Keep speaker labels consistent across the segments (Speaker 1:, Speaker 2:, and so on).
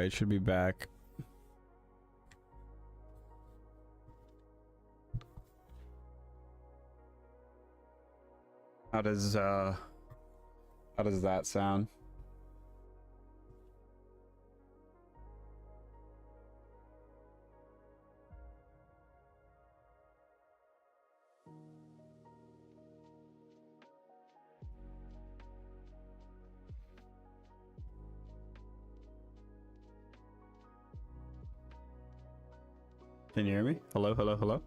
Speaker 1: Alright, should be back. How does that sound? Can you hear me? Hello, hello, hello?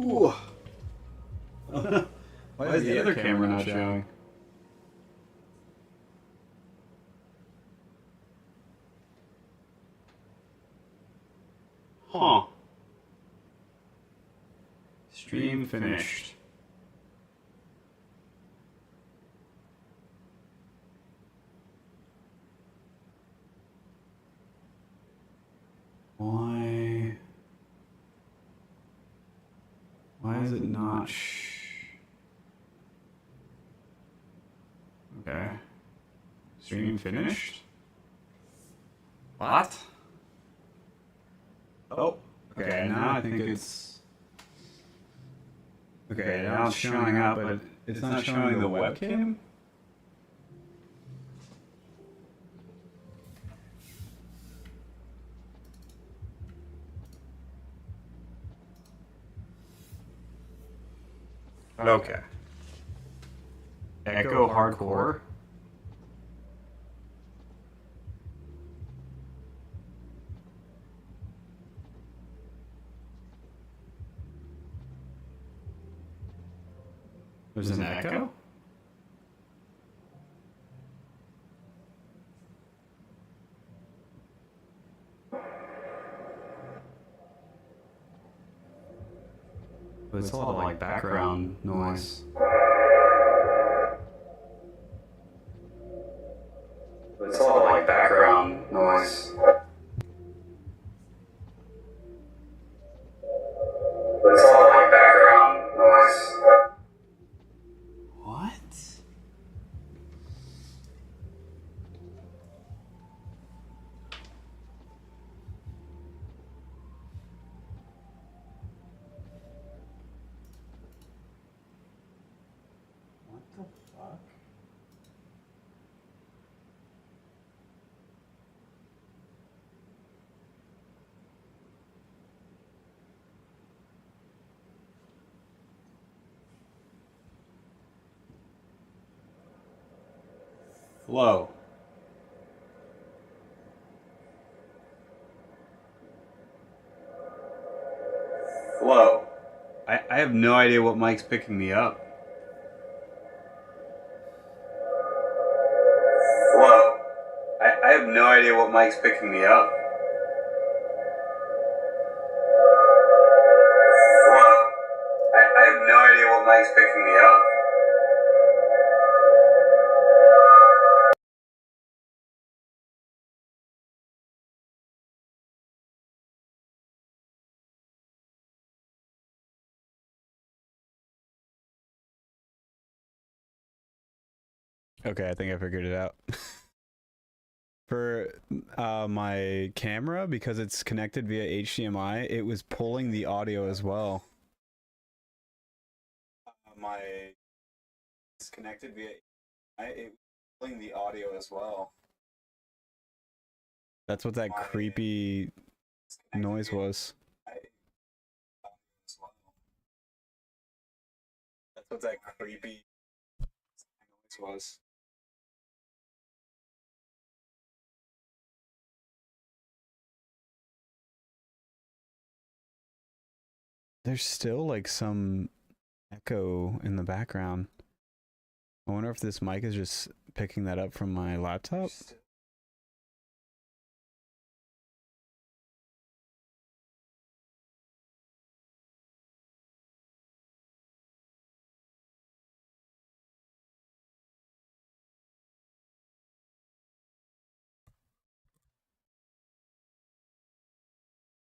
Speaker 1: Ooh. Why is the other camera not showing? Huh. Stream finished. Why is it not Okay. Stream finished? What? Oh, okay, now I think it's... Okay, now it's showing up, but it's not showing the webcam? Okay. Echo hardcore. There's an echo? But it's all like background noise. It's all like background noise. It's all like background noise. What? What the fuck? Flow. Flow. I have no idea what mic's picking me up. Flow. I have no idea what mic's picking me up. Flow. I have no idea what mic's picking me up. Okay, I think I figured it out. For my camera, because it's connected via HDMI, it was pulling the audio as well. It's connected via it was pulling the audio as well. That's what that creepy noise was. That's what that creepy noise was. There's still like some echo in the background. I wonder if this mic is just picking that up from my laptop.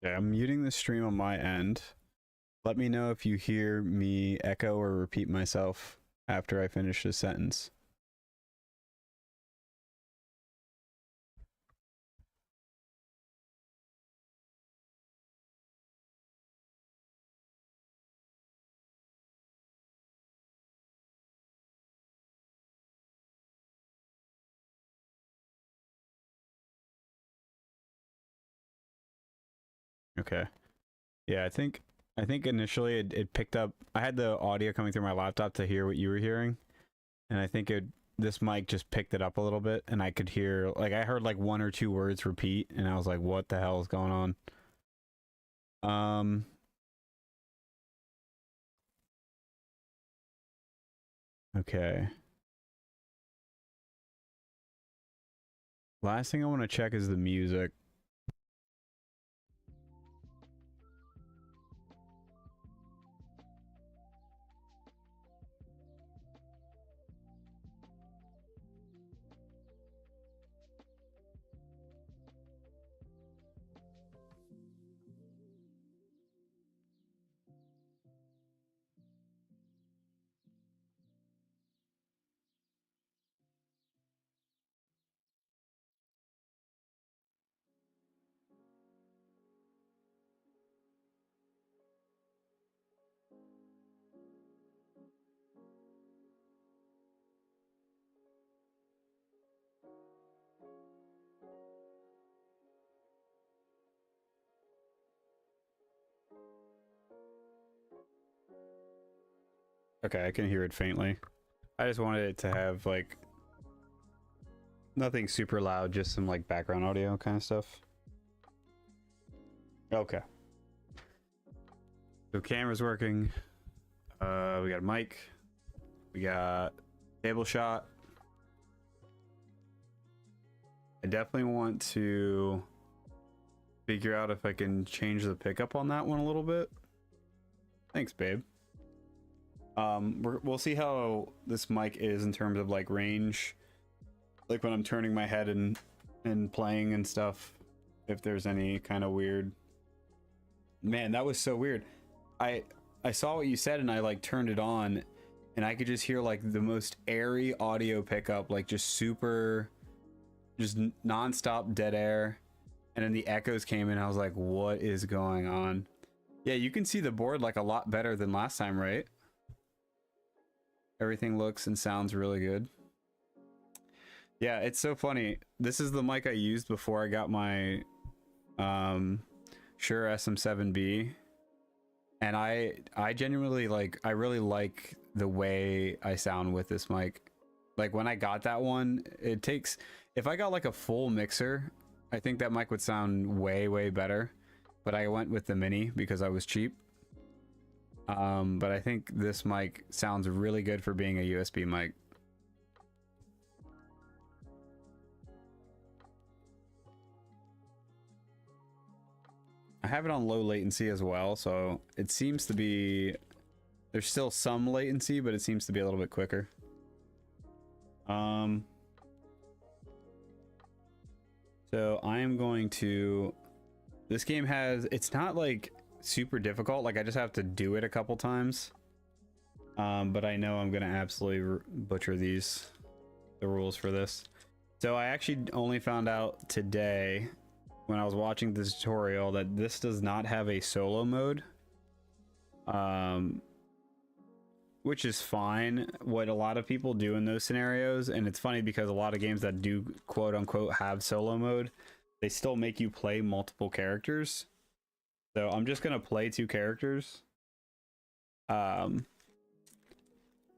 Speaker 1: Okay, I'm muting the stream on my end. Let me know if you hear me echo or repeat myself after I finish the sentence. Okay. Yeah, I think initially it picked up. I had the audio coming through my laptop to hear what you were hearing, and I think this mic just picked it up a little bit, and I could hear, like, I heard like one or two words repeat, and I was like, what the hell is going on? Okay. Last thing I want to check is the music. Okay, I can hear it faintly. I just wanted it to have like nothing super loud, just some like background audio kind of stuff. Okay. So camera's working. We got a mic. We got table shot. I definitely want to figure out if I can change the pickup on that one a little bit. Thanks, babe. We'll see how this mic is in terms of like range, like when I'm turning my head and playing and stuff, if there's any kind of weird. Man, that was so weird. I saw what you said and I like turned it on and I could just hear like the most airy audio pickup, like just super, just non-stop dead air, and then the echoes came in. I was like, what is going on? Yeah, you can see the board like a lot better than last time, right? Everything looks and sounds really good. Yeah, it's so funny. This is the mic I used before I got my Shure SM7B, and I genuinely like, I really like the way I sound with this mic. Like when I got that one, it takes, if I got like a full mixer, I think that mic would sound way better, but I went with the mini because I was cheap. But I think this mic sounds really good for being a USB mic. I have it on low latency as well, so it seems to be, there's still some latency, but it seems to be a little bit quicker. So I am going to, this game has, it's not like super difficult, like I just have to do it a couple times, but I know I'm gonna absolutely butcher the rules for this. So I actually only found out today when I was watching this tutorial that this does not have a solo mode, which is fine. What a lot of people do in those scenarios, and it's funny because a lot of games that do quote unquote have solo mode, they still make you play multiple characters. So I'm just gonna play 2 characters, and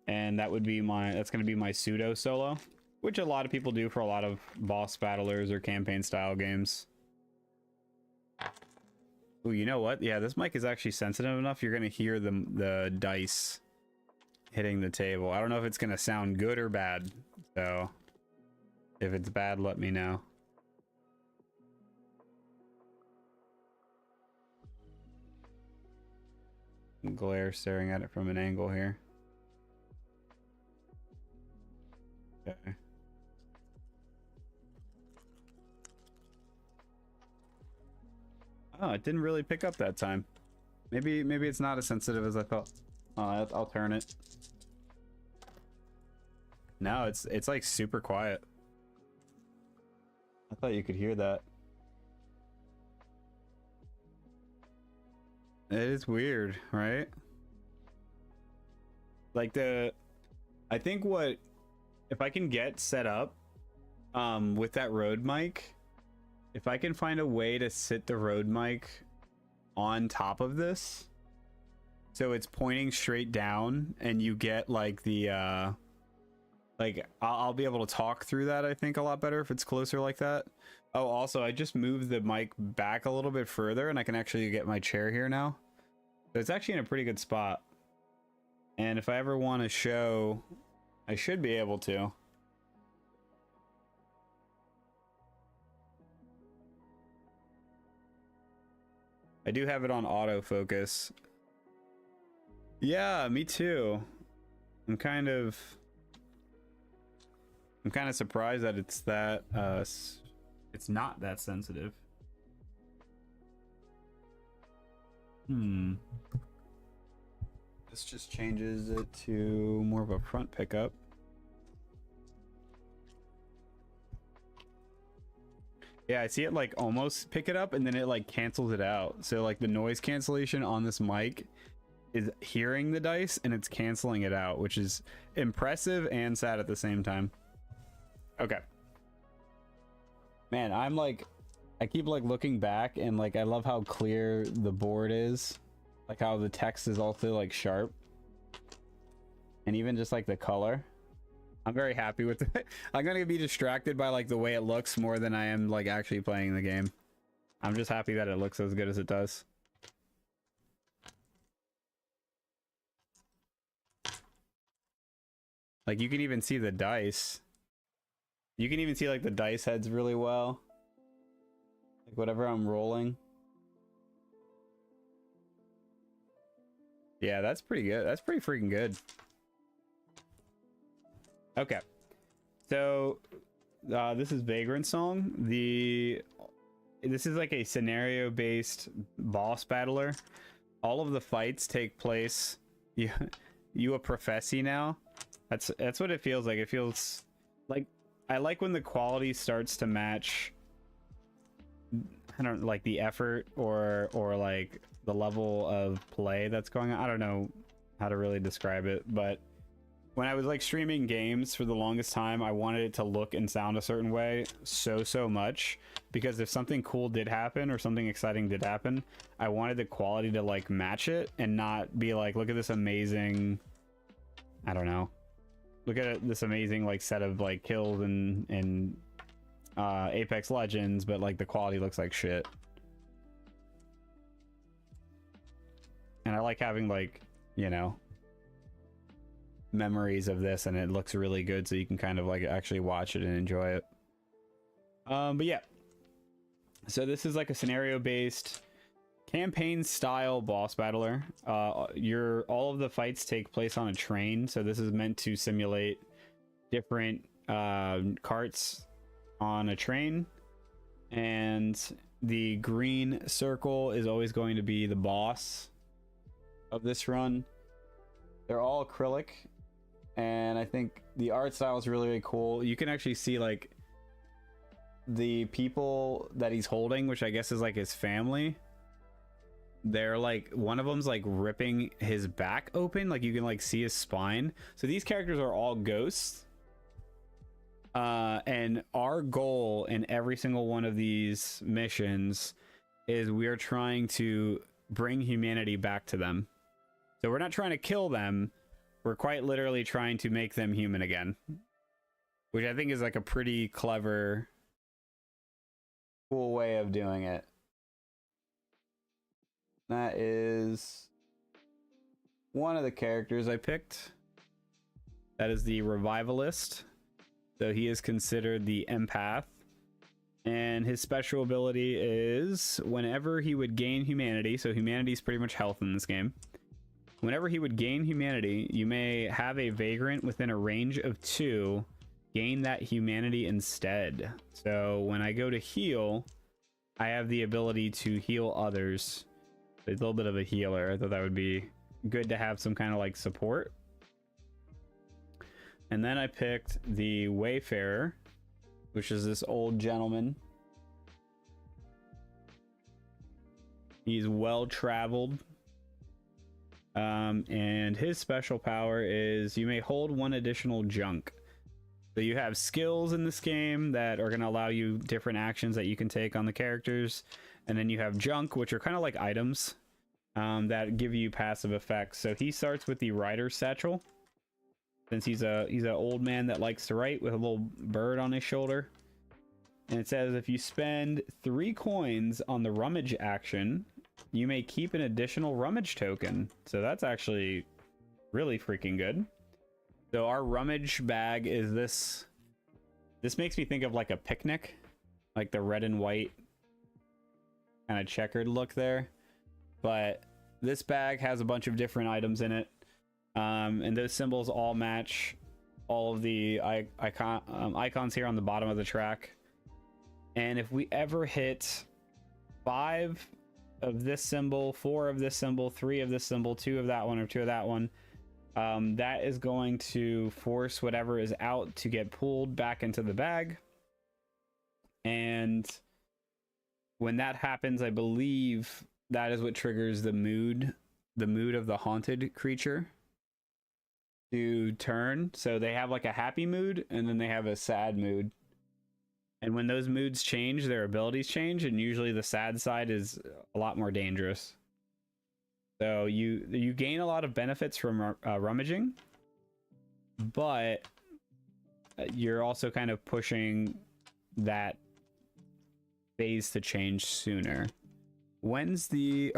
Speaker 1: that would be that's gonna be my pseudo solo, which a lot of people do for a lot of boss battlers or campaign style games. Oh, you know what? Yeah, this mic is actually sensitive enough. You're gonna hear the dice hitting the table. I don't know if it's gonna sound good or bad, so if it's bad, let me know. Glare staring at it from an angle here. Okay. Oh, it didn't really pick up that time. Maybe it's not as sensitive as I thought. I'll turn it. No, it's like super quiet. I thought you could hear that. It is weird, right? Like I think if I can get set up with that Rode mic, if I can find a way to sit the Rode mic on top of this so it's pointing straight down and you get like the like I'll be able to talk through that, I think, a lot better if it's closer like that. Oh, also, I just moved the mic back a little bit further and I can actually get my chair here now. So it's actually in a pretty good spot. And if I ever want to show, I should be able to. I do have it on autofocus. Yeah, me too. I'm kind of surprised that it's that it's not that sensitive. This just changes it to more of a front pickup. Yeah, I see it like almost pick it up and then it like cancels it out. So like the noise cancellation on this mic is hearing the dice and it's canceling it out, which is impressive and sad at the same time. Okay. Man, I keep like looking back and like I love how clear the board is. Like how the text is also like sharp. And even just like the color. I'm very happy with it. I'm gonna be distracted by like the way it looks more than I am like actually playing the game. I'm just happy that it looks as good as it does. Like you can even see the dice. You can even see like the dice heads really well. Like whatever I'm rolling. Yeah, that's pretty good. That's pretty freaking good. Okay. So this is Vagrantsong. This is like a scenario based boss battler. All of the fights take place. You a professy now. That's what it feels like. It feels like I like when the quality starts to match, I don't like the effort or like the level of play that's going on. I don't know how to really describe it, but when I was like streaming games for the longest time, I wanted it to look and sound a certain way so much, because if something cool did happen or something exciting did happen, I wanted the quality to like match it and not be like, look at this amazing, I don't know, look at this amazing like set of like kills and Apex Legends, but like the quality looks like shit. And I like having like, you know, memories of this and it looks really good, so you can kind of like actually watch it and enjoy it. But yeah, so this is like a scenario based campaign style boss battler. All of the fights take place on a train, so this is meant to simulate different carts on a train, and the green circle is always going to be the boss of this run. They're all acrylic, and I think the art style is really cool. You can actually see like the people that he's holding, which I guess is like his family. They're like, one of them's like ripping his back open, like you can like see his spine. So these characters are all ghosts, and our goal in every single one of these missions is we are trying to bring humanity back to them. So we're not trying to kill them, we're quite literally trying to make them human again, which I think is like a pretty clever, cool way of doing it. That is one of the characters I picked. That is the Revivalist. So he is considered the empath. And his special ability is whenever he would gain humanity, so humanity is pretty much health in this game. Whenever he would gain humanity, you may have a Vagrant within a range of 2 gain that humanity instead. So when I go to heal, I have the ability to heal others. A little bit of a healer. I thought that would be good to have some kind of like support. And then I picked the Wayfarer, which is this old gentleman. He's well traveled. And his special power is you may hold 1 additional junk. So you have skills in this game that are going to allow you different actions that you can take on the characters. And then you have junk, which are kind of like items that give you passive effects. So he starts with the Rider's Satchel. Since he's an old man that likes to write with a little bird on his shoulder. And it says if you spend 3 coins on the rummage action, you may keep an additional rummage token. So that's actually really freaking good. So our rummage bag is this. This makes me think of like a picnic, like the red and white kind of checkered look there. But this bag has a bunch of different items in it. And those symbols all match all of the icons here on the bottom of the track. And if we ever hit 5 of this symbol, 4 of this symbol, 3 of this symbol, 2 of that one, or 2 of that one, that is going to force whatever is out to get pulled back into the bag. And when that happens, I believe that is what triggers the mood of the haunted creature to turn. So they have like a happy mood and then they have a sad mood. And when those moods change, their abilities change, and usually the sad side is a lot more dangerous. So you gain a lot of benefits from rummaging, but you're also kind of pushing that phase to change sooner. What's the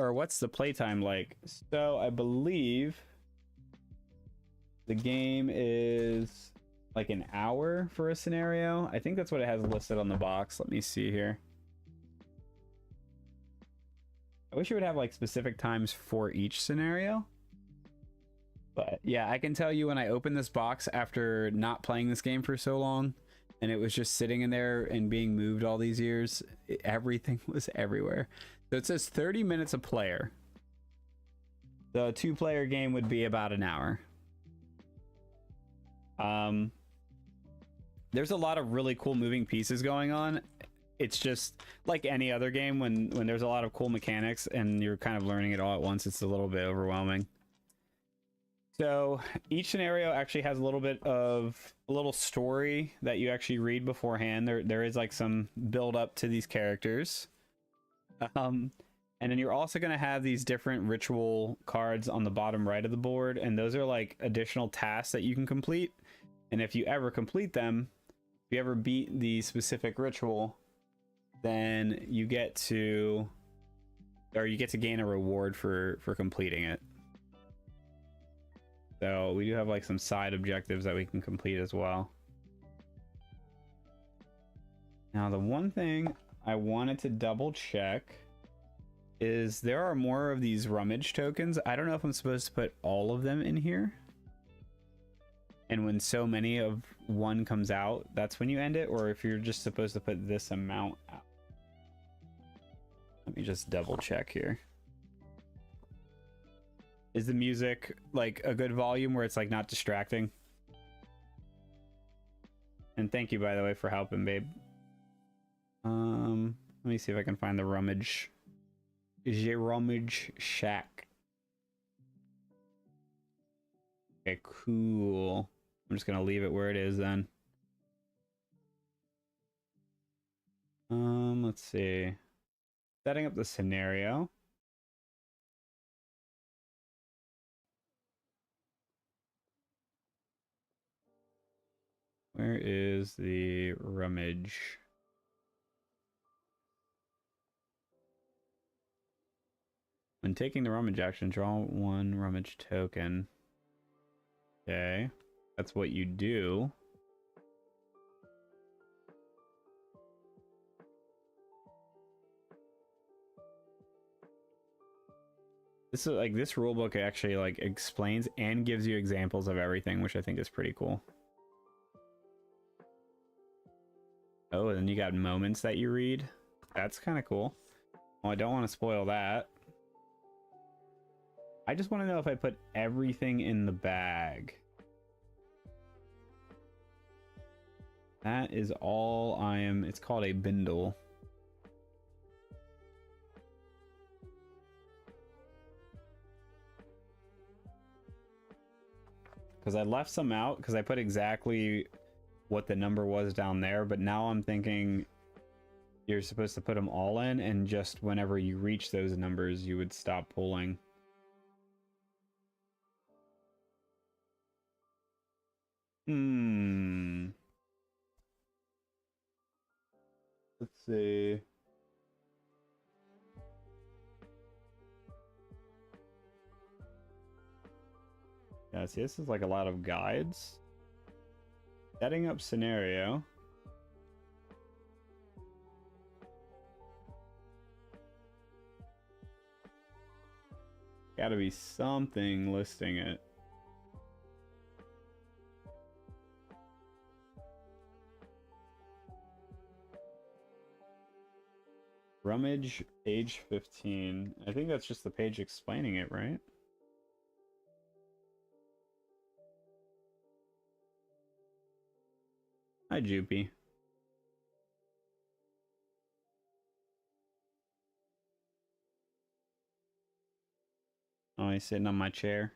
Speaker 1: playtime like? So I believe the game is like an hour for a scenario. I think that's what it has listed on the box. Let me see here. I wish it would have like specific times for each scenario. But yeah, I can tell you when I opened this box after not playing this game for so long, and it was just sitting in there and being moved all these years, everything was everywhere. So it says 30 minutes a player. The 2-player game would be about an hour. There's a lot of really cool moving pieces going on. It's just like any other game when there's a lot of cool mechanics and you're kind of learning it all at once, it's a little bit overwhelming. So each scenario actually has a little story that you actually read beforehand. There is like some build up to these characters. And then you're also going to have these different ritual cards on the bottom right of the board, and those are like additional tasks that you can complete. And if you ever complete them, if you ever beat the specific ritual, then you get to gain a reward for completing it. So we do have like some side objectives that we can complete as well. Now the one thing I wanted to double check is there are more of these rummage tokens. I don't know if I'm supposed to put all of them in here. And when so many of one comes out, that's when you end it, or if you're just supposed to put this amount out. Let me just double check here. Is the music like a good volume where it's like not distracting? And thank you, by the way, for helping, babe. Let me see if I can find the rummage shack. Okay, cool. I'm just gonna leave it where it is then. Let's see. Setting up the scenario. Where is the rummage? When taking the rummage action, draw 1 rummage token. Okay. that's what you do. This is like, this rule book actually like explains and gives you examples of everything, which I think is pretty cool. Oh, and then you got moments that you read. That's kind of cool. Well, I don't want to spoil that. I just want to know if I put everything in the bag. That is all I am. It's called a bindle. Because I left some out because I put exactly what the number was down there, but now I'm thinking you're supposed to put them all in, and just whenever you reach those numbers you would stop pulling. Let's see. Yeah, see, this is like a lot of guides. Setting up scenario. Gotta be something listing it. Rummage, page 15. I think that's just the page explaining it, right? Hi, Joopy. Oh, he's sitting on my chair.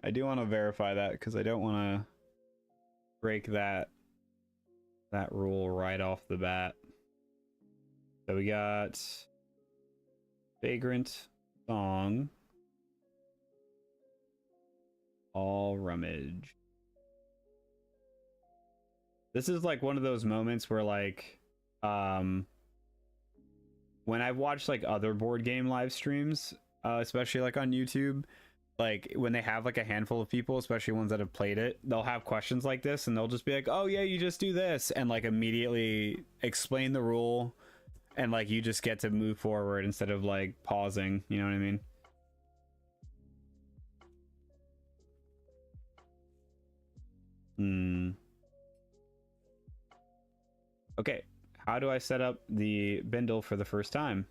Speaker 1: I do want to verify that because I don't want to break that rule right off the bat. So we got Vagrantsong, all rummage. This is like one of those moments where like when I've watched like other board game live streams, especially like on YouTube, like when they have like a handful of people, especially ones that have played it, they'll have questions like this and they'll just be like, oh yeah, you just do this, and like immediately explain the rule, and like you just get to move forward instead of like pausing, you know what I mean? Okay, how do I set up the bindle for the first time?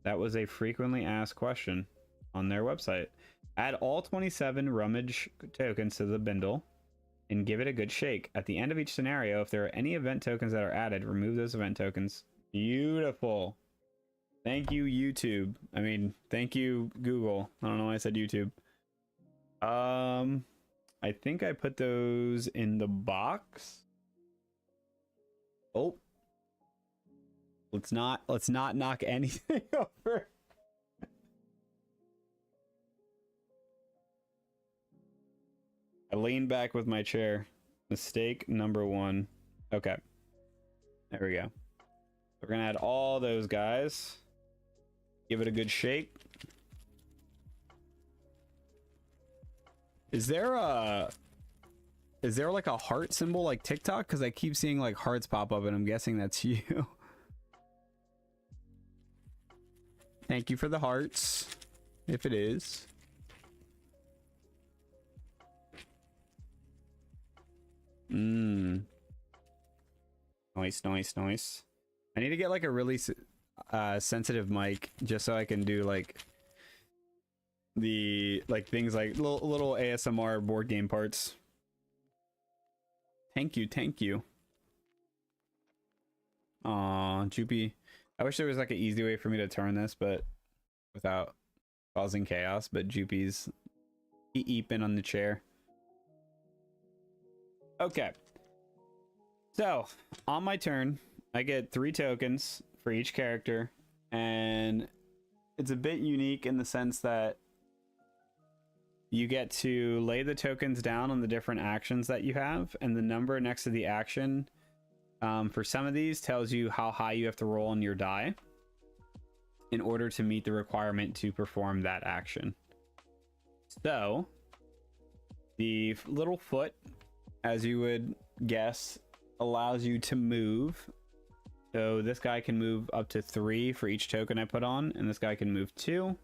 Speaker 1: That was a frequently asked question on their website. Add all 27 rummage tokens to the bindle and give it a good shake. At the end of each scenario, if there are any event tokens that are added, remove those event tokens. Beautiful. Thank you, YouTube. I mean, thank you, Google. I don't know why I said YouTube. I think I put those in the box. Oh. Let's not knock anything over. I lean back with my chair. Mistake number 1. Okay. There we go. We're gonna add all those guys. Give it a good shake. Is there like a heart symbol like TikTok? Because I keep seeing like hearts pop up and I'm guessing that's you. Thank you for the hearts, if it is. Nice. I need to get like a really sensitive mic just so I can do like the things like little ASMR board game parts. Thank you. Aw, Joopy. I wish there was like an easy way for me to turn this, but without causing chaos. But Joopy's eeping on the chair. Okay. So on my turn, I get 3 tokens for each character, and it's a bit unique in the sense that you get to lay the tokens down on the different actions that you have, and the number next to the action for some of these tells you how high you have to roll on your die. in order to meet the requirement to perform that action. So the little foot, as you would guess, allows you to move. So this guy can move up to 3 for each token I put on, and this guy can move 2.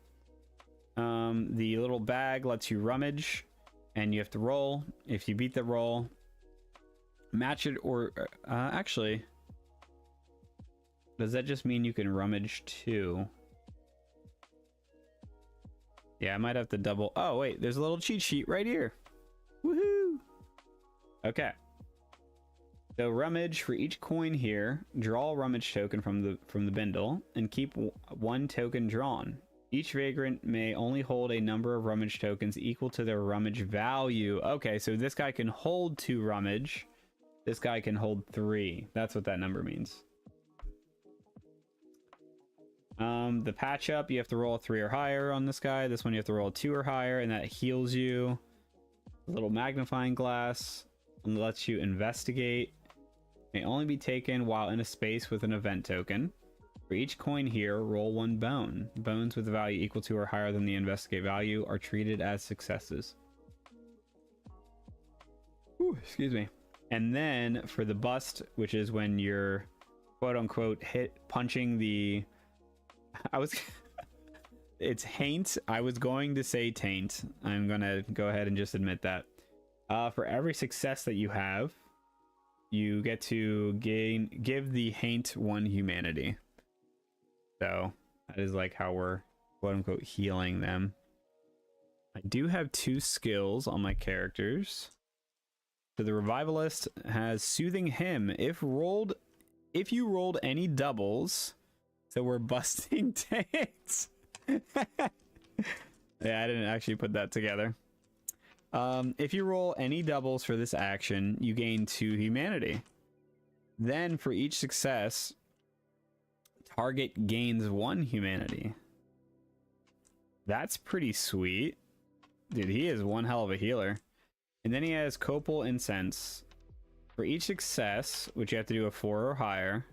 Speaker 1: The little bag lets you rummage, and you have to roll. If you beat the roll, match it, or actually, does that just mean you can rummage 2? Yeah, I might have to double. Oh wait, there's a little cheat sheet right here. Woohoo! Okay. So rummage for each coin here. Draw a rummage token from the bindle and keep 1 token drawn. Each vagrant may only hold a number of rummage tokens equal to their rummage value. Okay, so this guy can hold 2 rummage. This guy can hold 3. That's what that number means. The patch up, you have to roll a 3 or higher on this guy. This one you have to roll a 2 or higher, and that heals you. A little magnifying glass and lets you investigate. May only be taken while in a space with an event token. For each coin here, roll 1 bone. Bones with a value equal to or higher than the investigate value are treated as successes. Ooh, excuse me. And then for the bust, which is when you're quote unquote punching the... It's haint. I was going to say taint. I'm gonna go ahead and just admit that. For every success that you have, you get to give the haint 1 humanity. So that is like how we're quote unquote healing them. I do have 2 skills on my characters. So the revivalist has soothing hymn. If you rolled any doubles, so we're busting taints. Yeah, I didn't actually put that together. If you roll any doubles for this action, you gain 2 humanity. Then for each success, target gains 1 humanity. That's pretty sweet. Dude, he is one hell of a healer. And then he has copal incense. For each success, which you have to do a 4 or higher,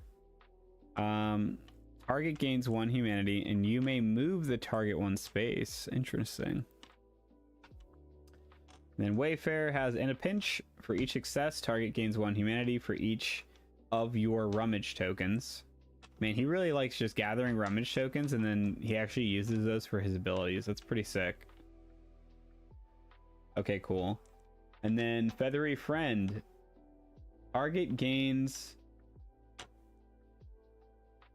Speaker 1: target gains 1 humanity, and you may move the target 1 space. Interesting. Then Wayfarer has in a pinch. For each success, target gains 1 humanity for each of your rummage tokens. Man, he really likes just gathering rummage tokens, and then he actually uses those for his abilities. That's pretty sick. Okay, cool. And then Feathery Friend. Target gains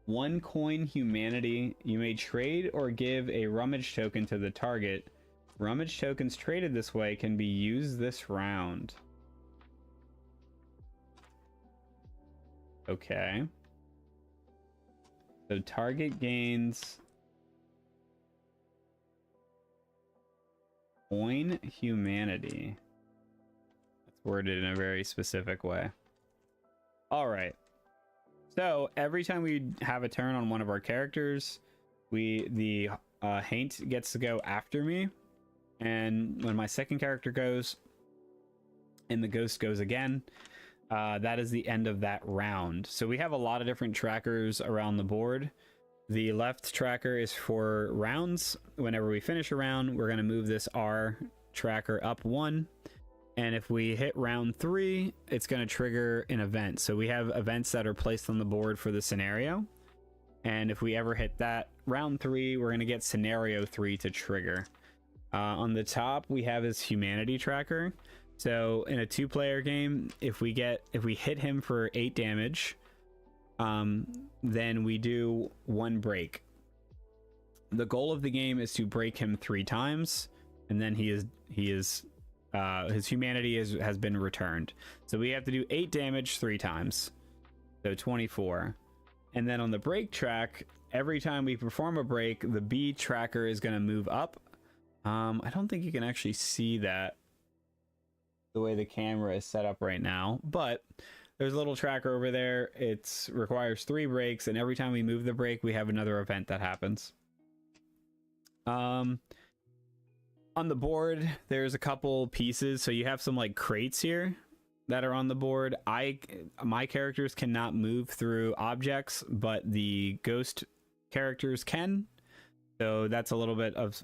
Speaker 1: 1 coin humanity. You may trade or give a rummage token to the target. Rummage tokens traded this way can be used this round. Okay. So target gains coin humanity. That's worded in a very specific way. All right. So every time we have a turn on one of our characters, the haint gets to go after me. And when my second character goes and the ghost goes again, that is the end of that round. So we have a lot of different trackers around the board. The left tracker is for rounds. Whenever we finish a round, we're going to move this R tracker up 1. And if we hit round 3, it's going to trigger an event. So we have events that are placed on the board for the scenario. And if we ever hit that round 3, we're going to get scenario 3 to trigger. On the top, we have his humanity tracker. So in a 2-player game, if we hit him for 8 damage, then we do 1 break. The goal of the game is to break him 3 times, and then his humanity has been returned. So we have to do 8 damage 3 times, so 24. And then on the break track, every time we perform a break, the B tracker is going to move up. I don't think you can actually see that the way the camera is set up right now, but there's a little tracker over there. It requires 3 breaks, and every time we move the break, we have another event that happens. On the board, there's a couple pieces. So you have some like crates here that are on the board. My characters cannot move through objects, but the ghost characters can. So that's a little bit of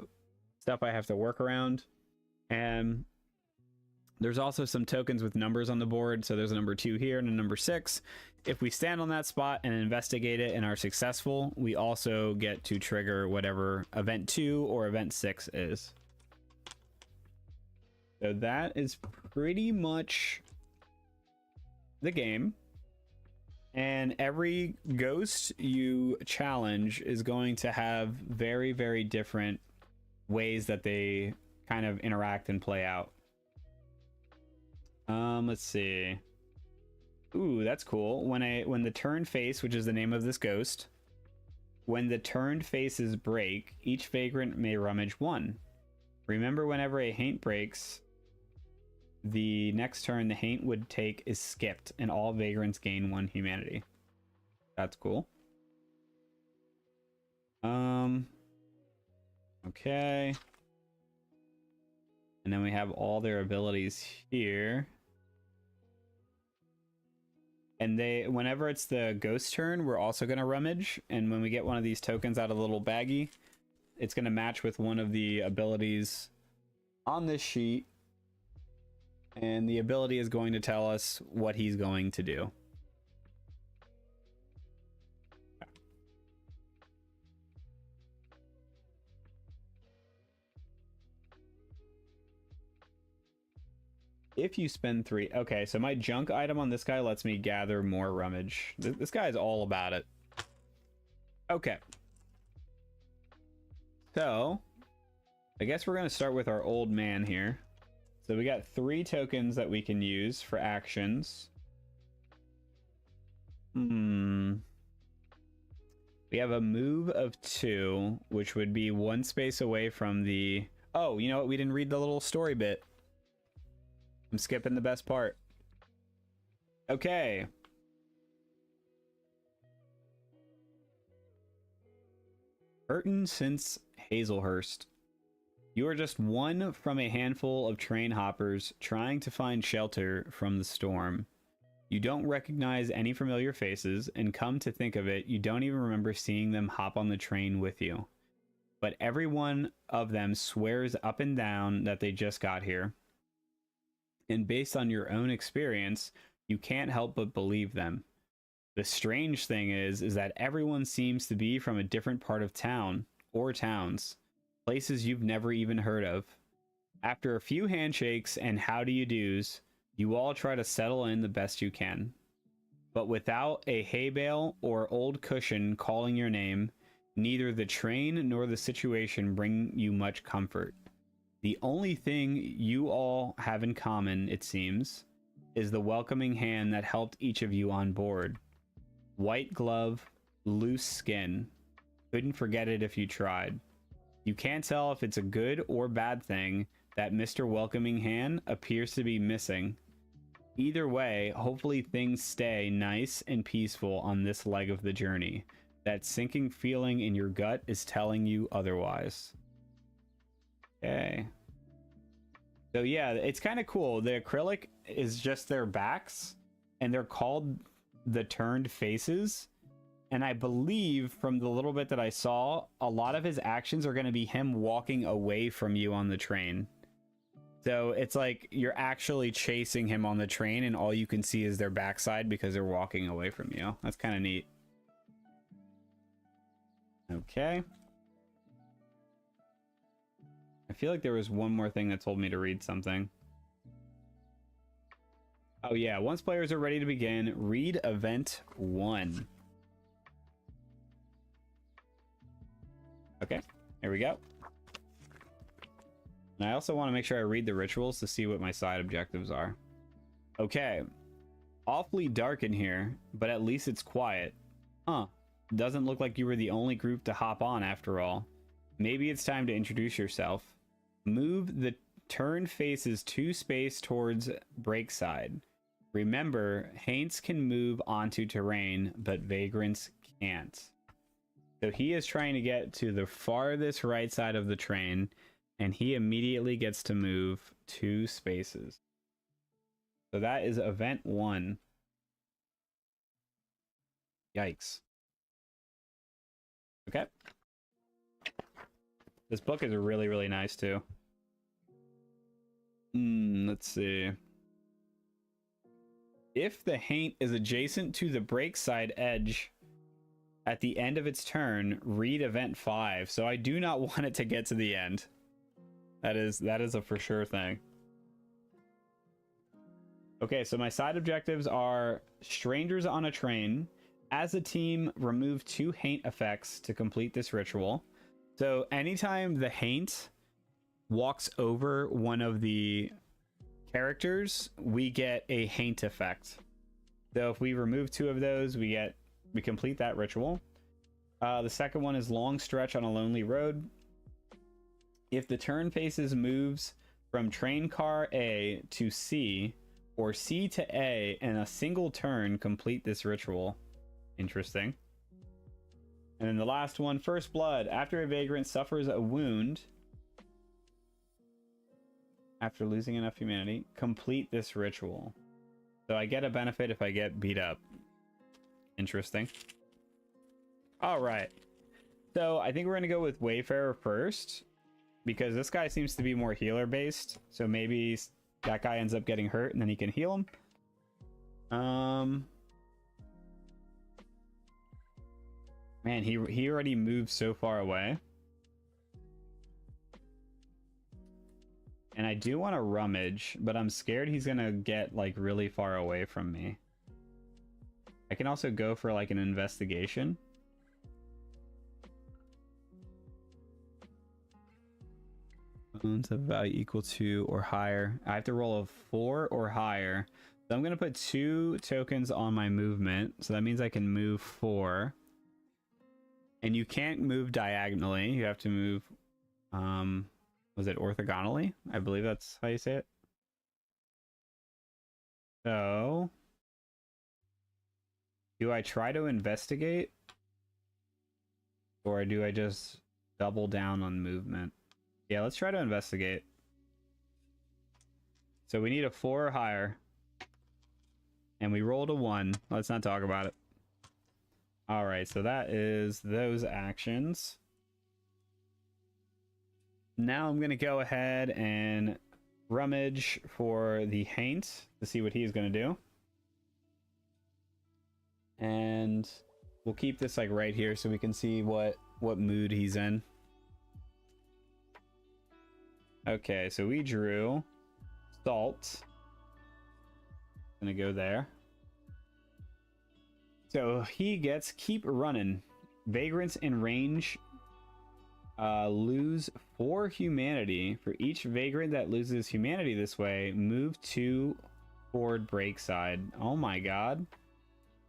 Speaker 1: stuff I have to work around. And there's also some tokens with numbers on the board. So there's a number 2 here and a number 6. If we stand on that spot and investigate it and are successful, we also get to trigger whatever event 2 or event 6 is. So that is pretty much the game. And every ghost you challenge is going to have very, very different ways that they kind of interact and play out. Let's see. Ooh, that's cool. When the turned face, which is the name of this ghost, when the turned faces break, each vagrant may rummage 1. Remember, whenever a haint breaks, the next turn the haint would take is skipped, and all vagrants gain 1 humanity. That's cool. Okay. And then we have all their abilities here. And whenever it's the ghost turn, we're also going to rummage. And when we get one of these tokens out of the little baggie, it's going to match with one of the abilities on this sheet. And the ability is going to tell us what he's going to do. If you spend 3... Okay, so my junk item on this guy lets me gather more rummage. This guy is all about it. Okay. So, I guess we're going to start with our old man here. So we got 3 tokens that we can use for actions. We have a move of 2, which would be 1 space away from the... Oh, you know what? We didn't read the little story bit. I'm skipping the best part. Okay. Burton since Hazelhurst. You are just one from a handful of train hoppers trying to find shelter from the storm. You don't recognize any familiar faces, and come to think of it, you don't even remember seeing them hop on the train with you. But every one of them swears up and down that they just got here. And based on your own experience, you can't help but believe them. The strange thing is that everyone seems to be from a different part of town, or towns, places you've never even heard of. After a few handshakes and how do you do's, you all try to settle in the best you can. But without a hay bale or old cushion calling your name, neither the train nor the situation bring you much comfort. The only thing you all have in common, it seems, is the welcoming hand that helped each of you on board. White glove, loose skin. Couldn't forget it if you tried. You can't tell if it's a good or bad thing that Mr. Welcoming Hand appears to be missing. Either way, hopefully things stay nice and peaceful on this leg of the journey. That sinking feeling in your gut is telling you otherwise. Okay. So yeah, it's kind of cool. The acrylic is just their backs, and they're called the turned faces. And I believe from the little bit that I saw, a lot of his actions are going to be him walking away from you on the train. So it's like you're actually chasing him on the train, and all you can see is their backside because they're walking away from you. That's kind of neat. Okay. I feel like there was one more thing that told me to read something. Oh yeah, once players are ready to begin, read event 1. Okay, here we go. And I also want to make sure I read the rituals to see what my side objectives are. Okay. Awfully dark in here, but at least it's quiet. Huh. Doesn't look like you were the only group to hop on after all. Maybe it's time to introduce yourself. Move the turned faces 2 space towards break side. Remember, haints can move onto terrain, but vagrants can't. So he is trying to get to the farthest right side of the train, and he immediately gets to move 2 spaces. So that is event 1. Yikes. Okay. This book is really, really nice too. Let's see. If the haint is adjacent to the break side edge at the end of its turn, read event 5. So I do not want it to get to the end. That is a for sure thing. Okay, so my side objectives are strangers on a train. As a team, remove 2 haint effects to complete this ritual. So anytime the haint walks over one of the characters, we get a haint effect. So if we remove 2 of those, we complete that ritual. The second one is long stretch on a lonely road. If the turn faces moves from train car A to C or C to A in a single turn, complete this ritual. Interesting. And then the last one, first blood. After a vagrant suffers a wound after losing enough humanity, complete this ritual. So I get a benefit if I get beat up. Interesting. All right. So I think we're going to go with Wayfarer first, because this guy seems to be more healer based. So maybe that guy ends up getting hurt and then he can heal him. Man, he already moved so far away. And I do want to rummage, but I'm scared he's gonna get like really far away from me. I can also go for like an investigation. Bones of value equal to or higher. I have to roll a 4 or higher. So I'm gonna put 2 tokens on my movement. So that means I can move 4. And you can't move diagonally. You have to move, was it orthogonally? I believe that's how you say it. So, do I try to investigate? Or do I just double down on movement? Yeah, let's try to investigate. So we need a 4 or higher. And we rolled a 1. Let's not talk about it. All right, so that is those actions. Now I'm going to go ahead and rummage for the haint to see what he's going to do. And we'll keep this like right here so we can see what mood he's in. Okay, so we drew salt. Gonna go there. So he gets keep running. Vagrants in range lose 4 humanity. For each vagrant that loses humanity this way, move 2 forward break side. Oh my god.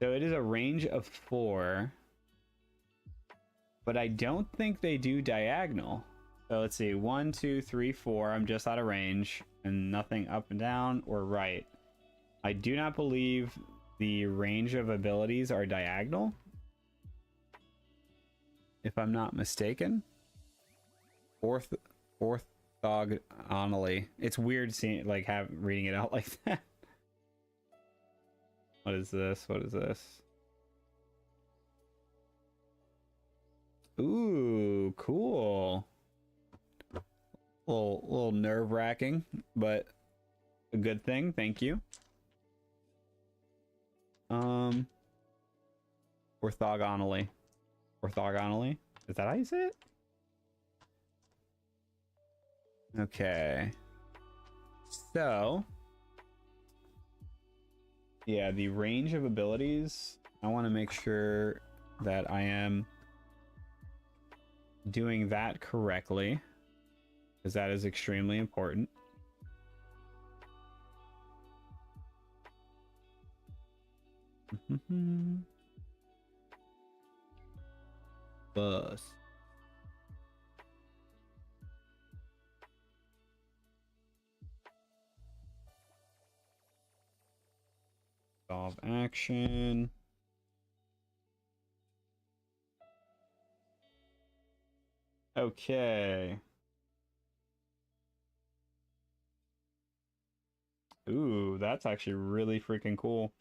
Speaker 1: So it is a range of 4. But I don't think they do diagonal. So let's see. 1, 2, 3, 4. I'm just out of range. And nothing up and down or right. I do not believe the range of abilities are diagonal, if I'm not mistaken. Orthogonally. It's weird seeing reading it out like that. What is this? What is this? Ooh, cool. Little nerve-wracking, but a good thing. Thank you. Orthogonally. Orthogonally? Is that how you say it? Okay. So, yeah, the range of abilities, I want to make sure that I am doing that correctly, because that is extremely important. Bus. Solve action. Okay. Ooh, that's actually really freaking cool.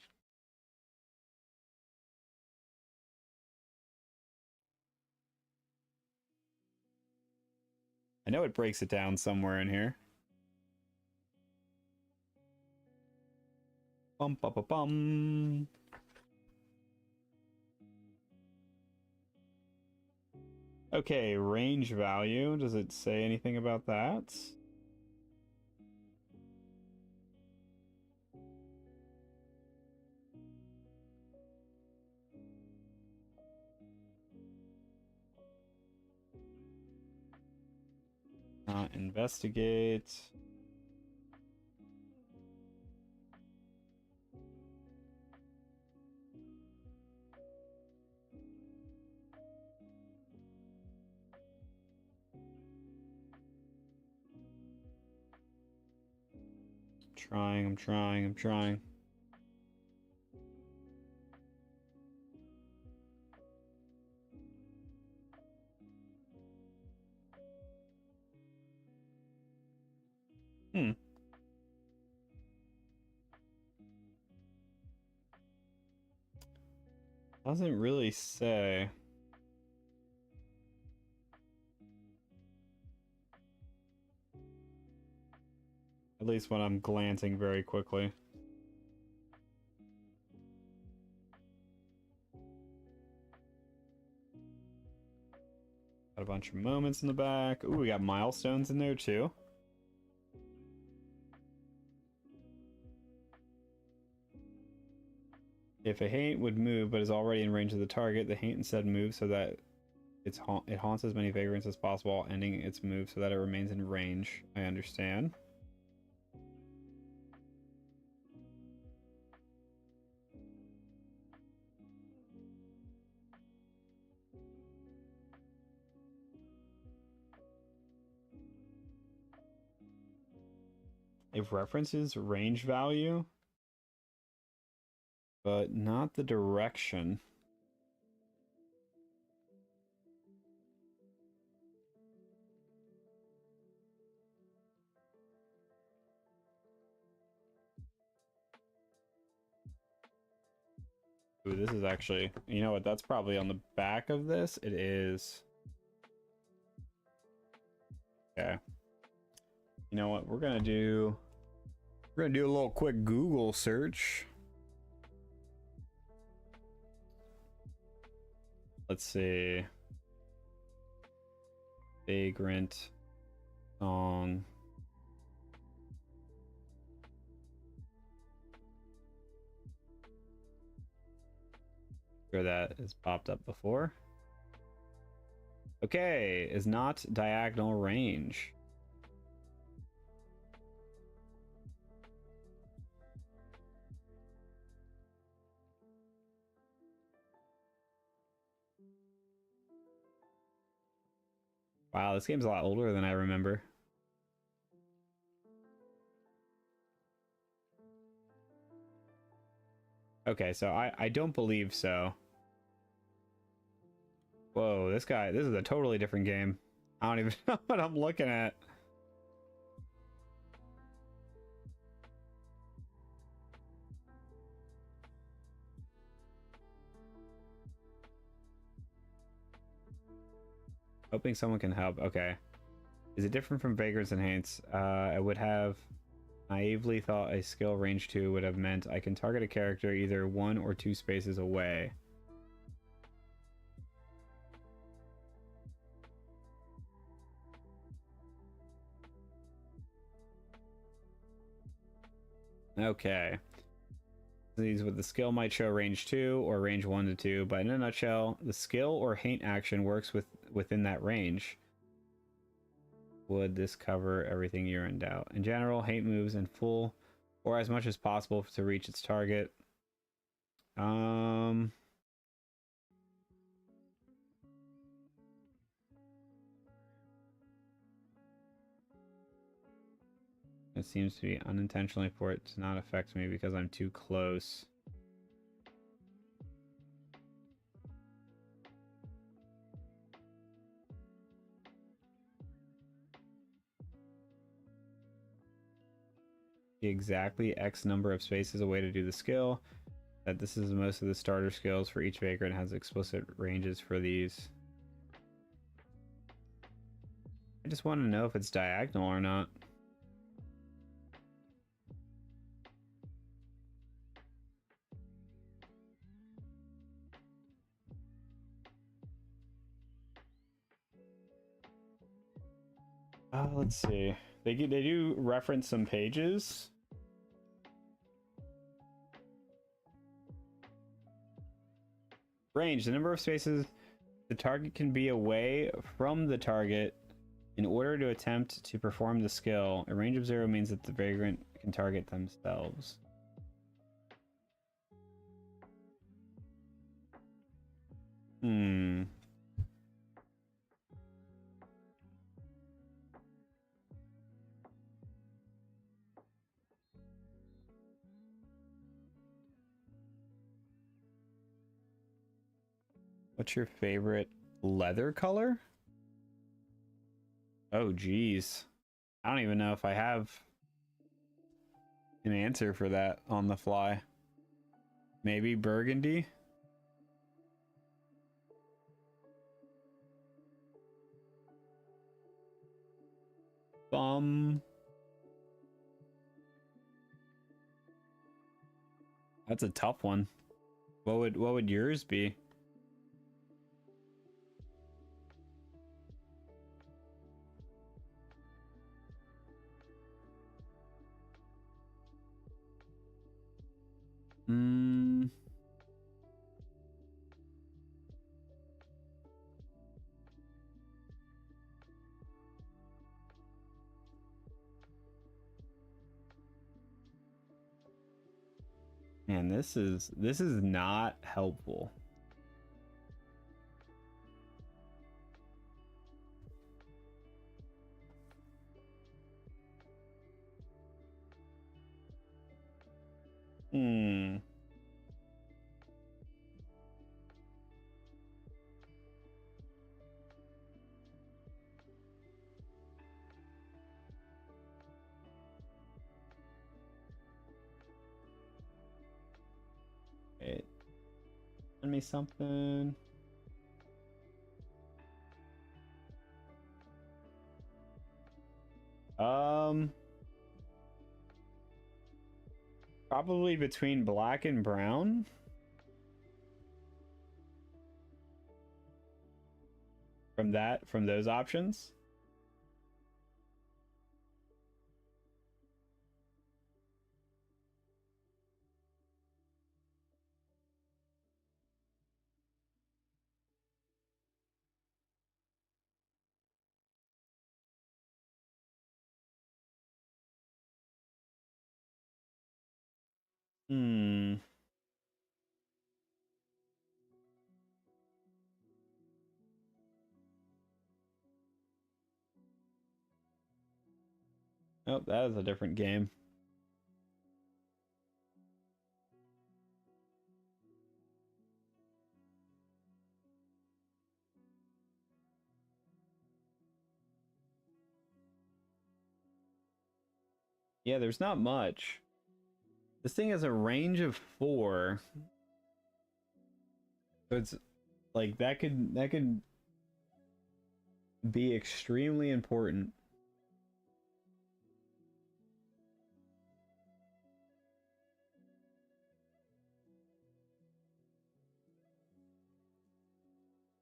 Speaker 1: I know it breaks it down somewhere in here. Bum, bum, bum, bum. Okay, range value. Does it say anything about that? Investigate. I'm trying. Doesn't really say. At least when I'm glancing very quickly. Got a bunch of moments in the back. Ooh, we got milestones in there too. If a haint would move but is already in range of the target, the haint instead moves so that it haunts as many vagrants as possible, ending its move so that it remains in range. I understand. It references range value, but not the direction. Ooh, this is actually, you know what, that's probably on the back of this. It is. Okay. You know what, we're gonna do a little quick Google search. Let's see. Vagrant song. Sure that has popped up before. Okay, is not diagonal range. Wow, this game's a lot older than I remember. Okay, so I don't believe so. Whoa, this is a totally different game. I don't even know what I'm looking at. Hoping someone can help. Okay. Is it different from Vagrants and Haints? I would have naively thought a skill range 2 would have meant I can target a character either 1 or 2 spaces away. Okay. These with the skill might show range 2 or range 1 to 2, but in a nutshell, the skill or haint action works within that range. Would this cover everything you're in doubt? In general, haint moves in full or as much as possible to reach its target. It seems to be unintentionally for it to not affect me because I'm too close. Exactly X number of spaces away to do the skill. That this is most of the starter skills for each vagrant has explicit ranges for these. I just want to know if it's diagonal or not. Let's see. They do reference some pages. Range: the number of spaces the target can be away from the target in order to attempt to perform the skill. A range of 0 means that the vagrant can target themselves. What's your favorite leather color? Oh, geez. I don't even know if I have an answer for that on the fly. Maybe burgundy? That's a tough one. What would yours be? Man, this is not helpful. Wait. Send me something. Probably between black and brown. From those options. Oh, that is a different game. Yeah, there's not much. This thing has a range of 4. So it's like that could be extremely important.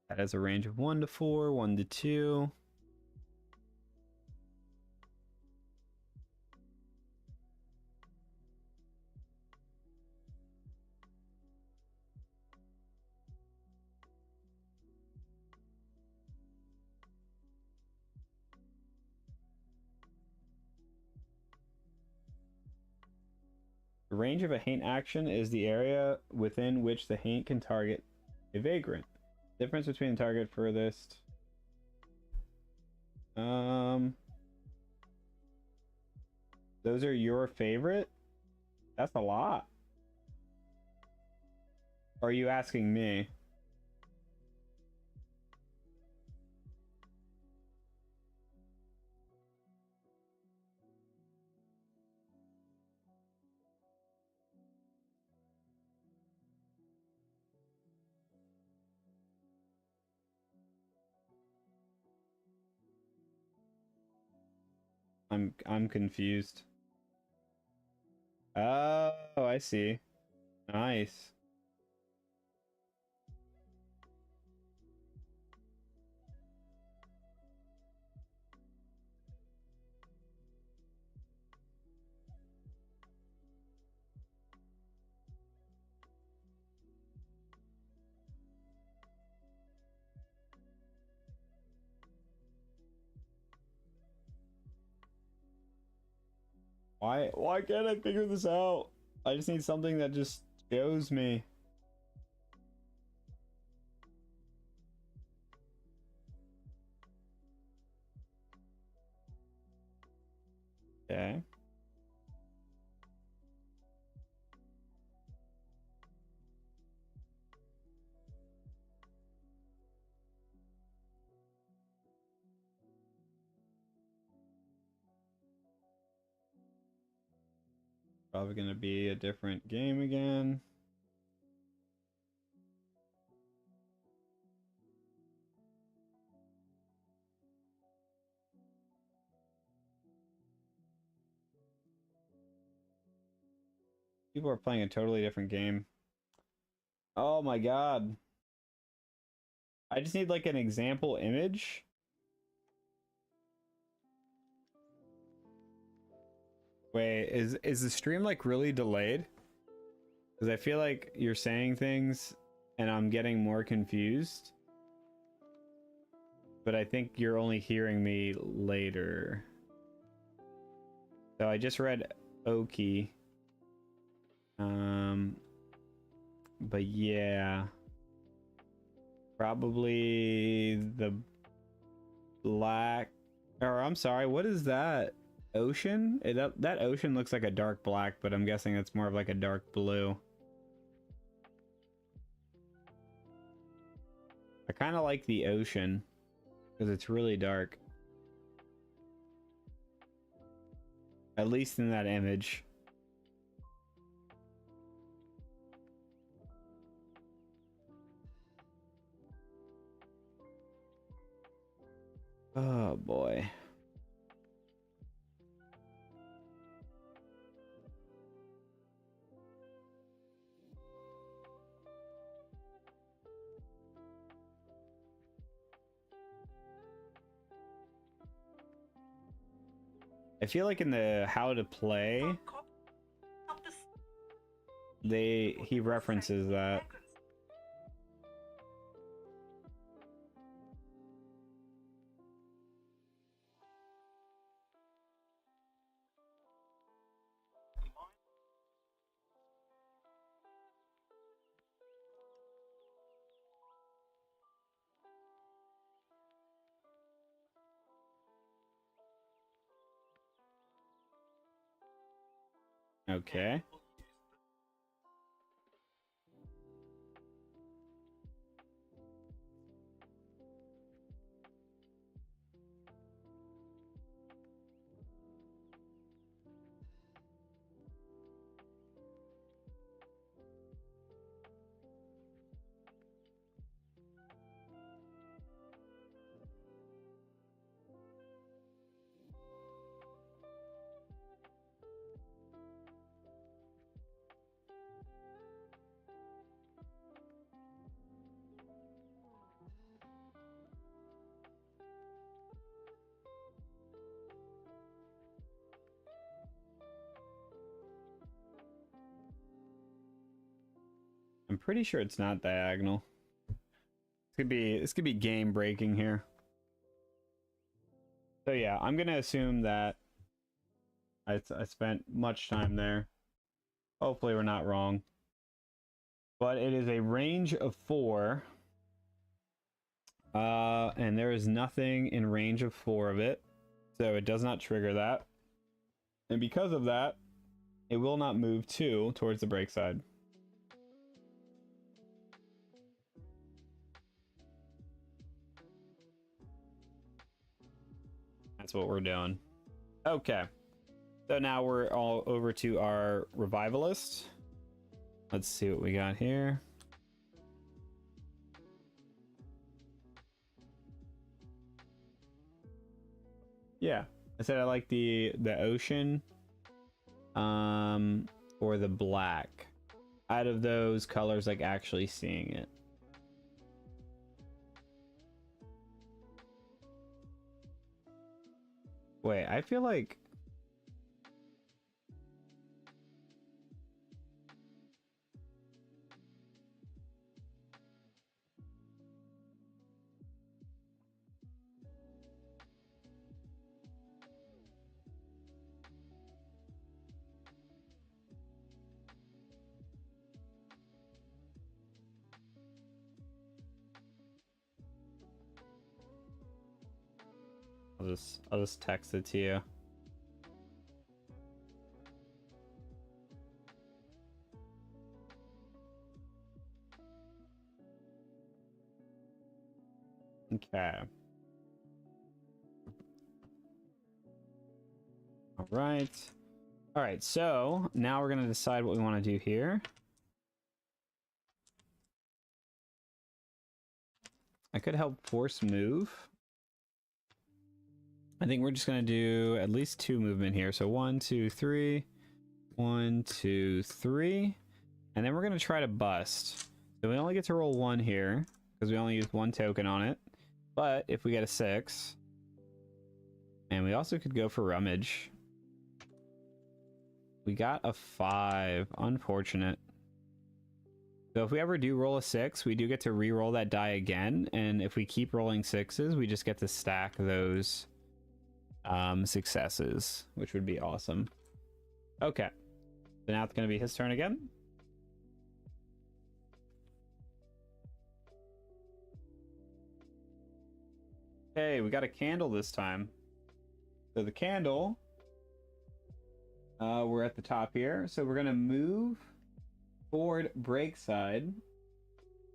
Speaker 1: That has a range of 1 to 4, 1 to 2. The range of a haint action is the area within which the haint can target a vagrant. Difference between the target furthest. Those are your favorite? That's a lot. Are you asking me? I'm confused. Oh, I see. Nice. Why can't I figure this out? I just need something that just shows me. Okay. Probably gonna be a different game again. People are playing a totally different game. Oh my god. I just need like an example image. Wait, is the stream like really delayed? Because I feel like you're saying things and I'm getting more confused. But I think you're only hearing me later. So I just read Oki. But yeah. Probably the black, or I'm sorry, what is that? Ocean? That ocean looks like a dark black, but I'm guessing it's more of like a dark blue. I kind of like the ocean because it's really dark. At least in that image. Oh boy. I feel like in the how to play, he references that. Okay. I'm pretty sure it's not diagonal. This could be game breaking here. So yeah, I'm gonna assume that I spent much time there. Hopefully we're not wrong. But it is a range of 4. And there is nothing in range of 4 of it. So it does not trigger that. And because of that, it will not move 2 towards the break side. That's what we're doing. Okay. So now we're all over to our revivalist. Let's see what we got here. Yeah, I said I like the ocean, or the black. Out of those colors, like actually seeing it. Wait, I feel like I'll just text it to you. Okay. All right. All right, so now we're going to decide what we want to do here. I could help force move. I think we're just going to do at least 2 movement here. So 1, 2, 3. 1, 2, 3. And then we're going to try to bust. So we only get to roll 1 here because we only used 1 token on it. But if we get a 6, and we also could go for rummage. We got a 5. Unfortunate. So if we ever do roll a 6, we do get to re-roll that die again. And if we keep rolling 6s, we just get to stack those successes, which would be awesome. Okay. So now it's going to be his turn again. Hey, we got a candle this time. So the candle, we're at the top here. So we're going to move forward break side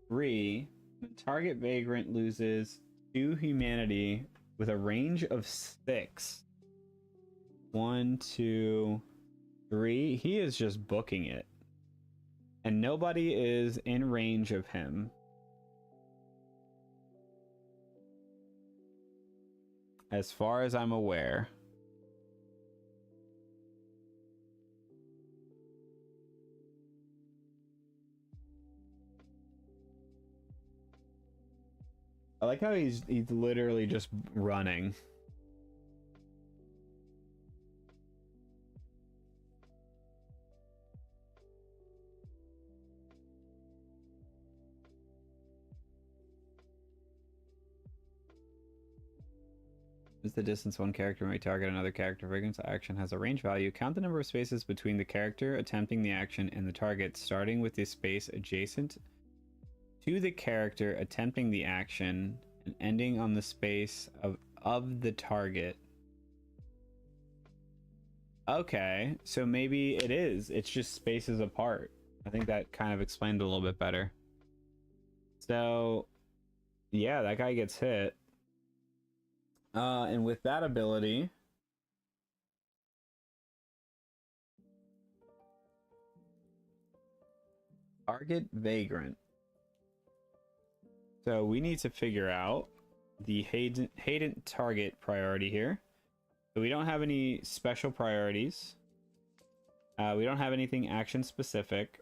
Speaker 1: 3. The target vagrant loses 2 humanity with a range of 6. 1, 2, 3. He is just booking it. And nobody is in range of him. As far as I'm aware. I like how he's literally just running. Is the distance one character may target another character. Vagrant's action has a range value. Count the number of spaces between the character attempting the action and the target, starting with the space adjacent to the character attempting the action and ending on the space of the target. Okay, so maybe it is. It's just spaces apart. I think that kind of explained it a little bit better. So, yeah, that guy gets hit. And with that ability, target vagrant. So we need to figure out the Hayden target priority here. So we don't have any special priorities. We don't have anything action specific.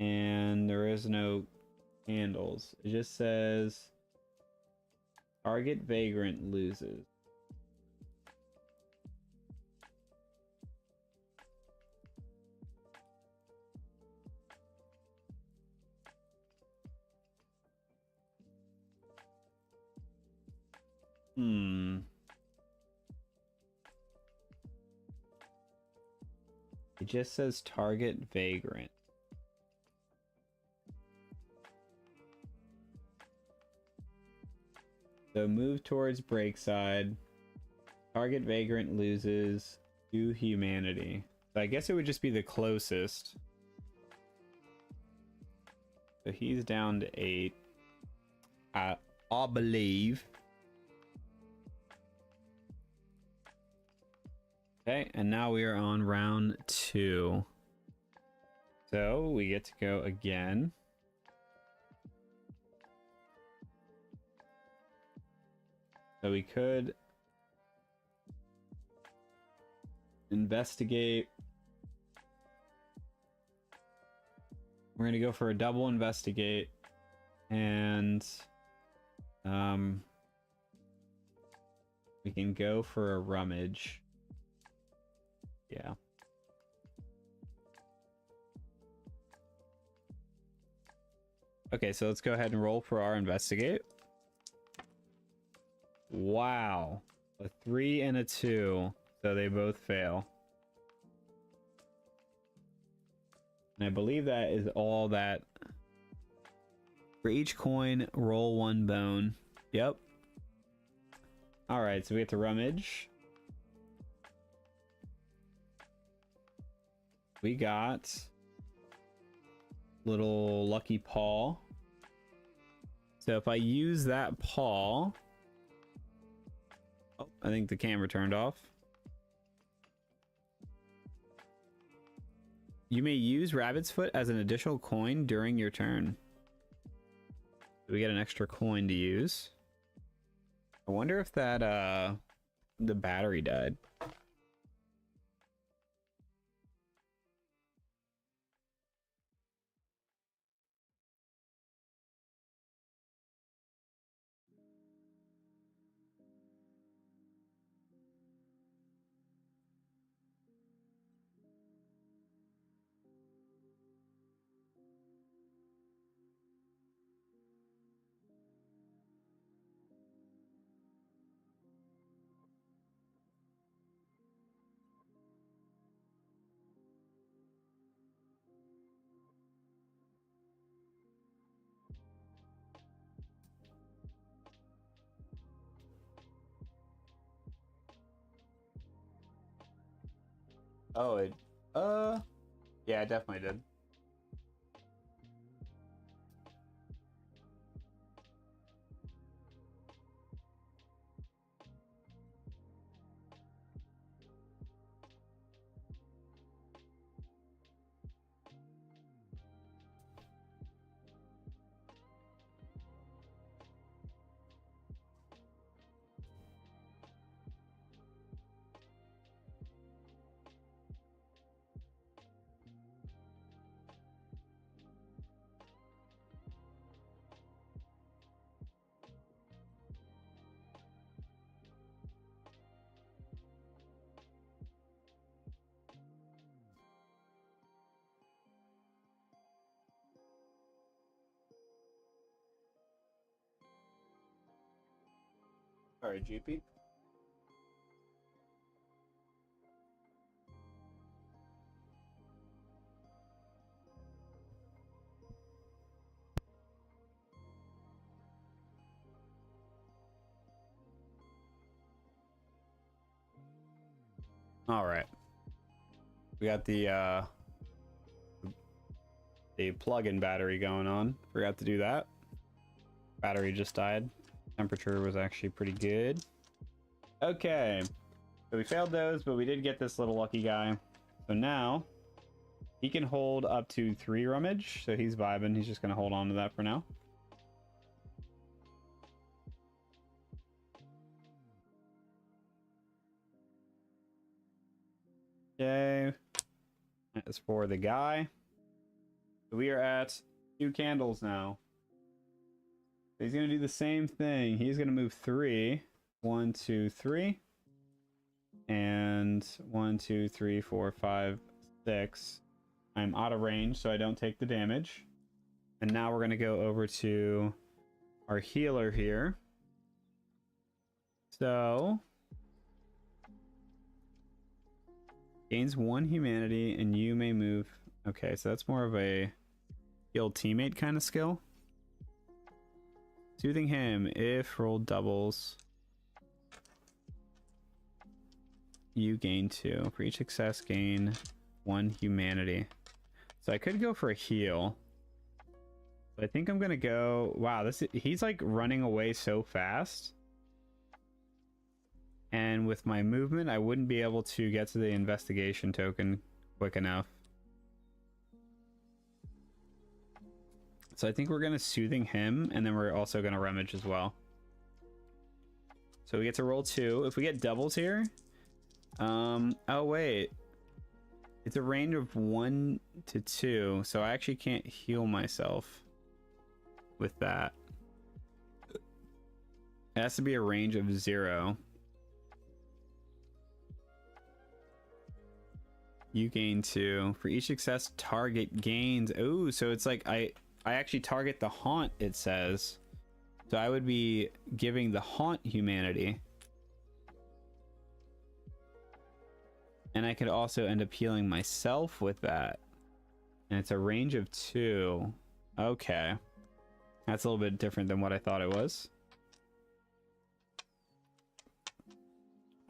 Speaker 1: And there is no handles. It just says target vagrant loses. It just says target vagrant. So move towards break side. Target vagrant loses 2 humanity. So I guess it would just be the closest. So he's down to 8. I believe. Okay, and now we are on round 2. So we get to go again. So we could Investigate. We're gonna go for a double investigate, and we can go for a rummage. Yeah. Okay, so let's go ahead and roll for our investigate. Wow. A 3 and a 2. So they both fail. And I believe that is all that. For each coin, roll 1 bone. Yep. Alright, so we get to rummage. We got little lucky paw. So if I use that paw... Oh, I think the camera turned off. You may use Rabbit's Foot as an additional coin during your turn. We get an extra coin to use. I wonder if that the battery died. Oh, it yeah, it definitely did. Sorry, GP. All right. We got the plug-in battery going on. Forgot to do that. Battery just died. Temperature was actually pretty good. Okay. So we failed those, but we did get this little lucky guy. So now he can hold up to 3 rummage. So he's vibing. He's just going to hold on to that for now. Okay. That is for the guy. So we are at 2 candles now. He's going to do the same thing. He's going to move 3. 1, 2, 3. And 1, 2, 3, 4, 5, 6. I'm out of range, so I don't take the damage. And now we're going to go over to our healer here. So gains 1 humanity, and you may move. Okay, so that's more of a heal teammate kind of skill. Soothing him. If rolled doubles, you gain 2. For each success, gain 1 humanity. So I could go for a heal, but I think I'm gonna go. Wow, he's like running away so fast, and with my movement, I wouldn't be able to get to the investigation token quick enough. So I think we're gonna soothing him, and then we're also gonna rummage as well. So we get to roll 2. If we get doubles here, Oh wait. It's a range of 1 to 2, so I actually can't heal myself with that. It has to be a range of 0. You gain 2. For each success, target gains. Oh, so it's like I actually target the haunt, it says. So I would be giving the haunt humanity. And I could also end up healing myself with that. And it's a range of 2. Okay. That's a little bit different than what I thought it was.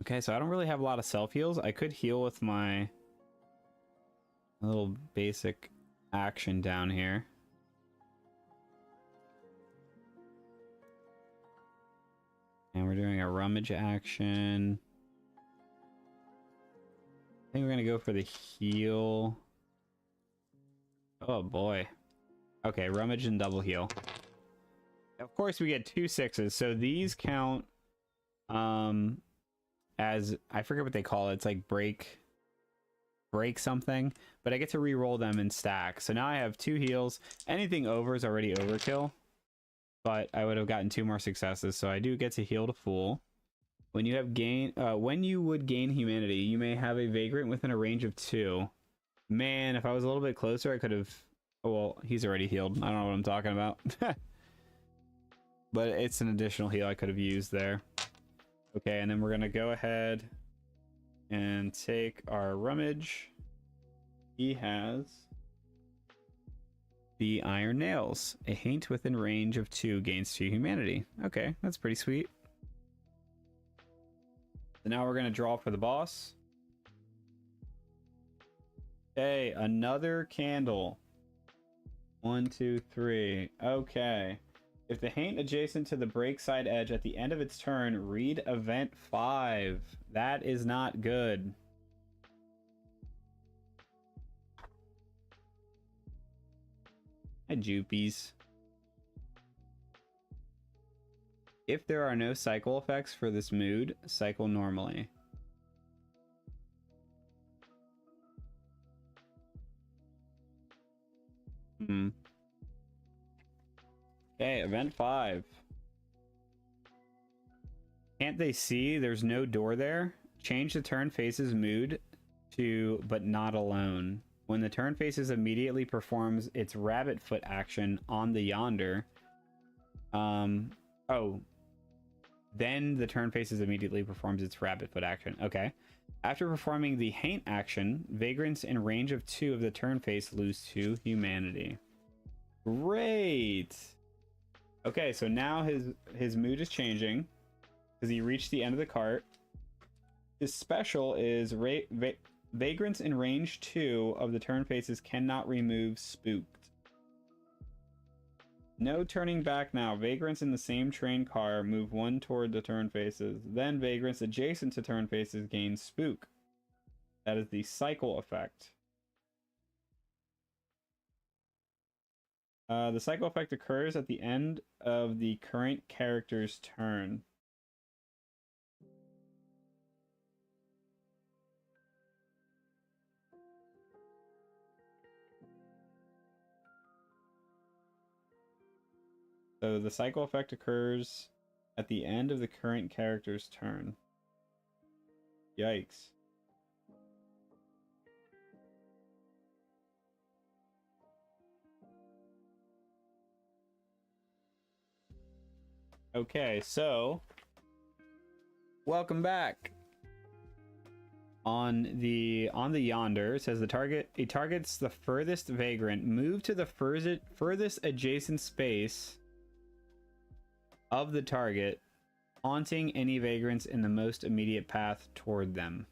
Speaker 1: Okay, so I don't really have a lot of self heals. I could heal with my little basic action down here. And we're doing a rummage action. I think we're gonna go for the heal. Oh boy. Okay, rummage and double heal. Of course we get 2 6s, so these count as, I forget what they call it. It's like break something, but I get to re-roll them in stack. So now I have 2 heals. Anything over is already overkill, but I would have gotten 2 more successes, so I do get to heal to full. When you have when you would gain humanity, you may have a vagrant within a range of 2. Man, if I was a little bit closer, I could have. Oh, well, he's already healed. I don't know what I'm talking about. But it's an additional heal I could have used there. Okay, and then we're gonna go ahead and take our rummage. He has the iron nails. A haint within range of 2 gains 2 humanity. Okay, that's pretty sweet. So now we're gonna draw for the boss. Okay, another candle. 1, 2, 3. Okay. If the haint adjacent to the break side edge at the end of its turn, read event 5. That is not good. Hi, Jupies. If there are no cycle effects for this mood, cycle normally. Okay, event 5. Can't they see? There's no door there. Change the turn face's mood to but not alone. When the turn faces immediately performs its rabbit foot action on the yonder. Then the turn faces immediately performs its rabbit foot action. Okay. After performing the haint action, vagrants in range of 2 of the turn face lose 2 humanity. Great. Okay, so now his mood is changing because he reached the end of the cart. His special is vagrants in range 2 of the turn faces cannot remove spooked. No turning back now. Vagrants in the same train car move 1 toward the turn faces. Then vagrants adjacent to turn faces gain spook. That is the cycle effect. The cycle effect occurs at the end of the current character's turn. So the cycle effect occurs at the end of the current character's turn. Yikes. Okay, so welcome back. On the yonder, it says it targets the furthest vagrant. Move to the furthest adjacent space of the target, haunting any vagrants in the most immediate path toward them.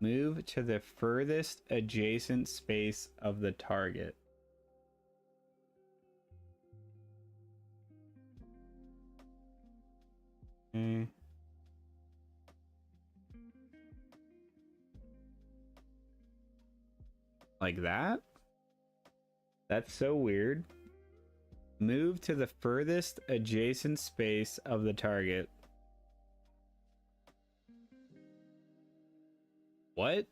Speaker 1: Move to the furthest adjacent space of the target. Okay. Like that? That's so weird. Move to the furthest adjacent space of the target. What?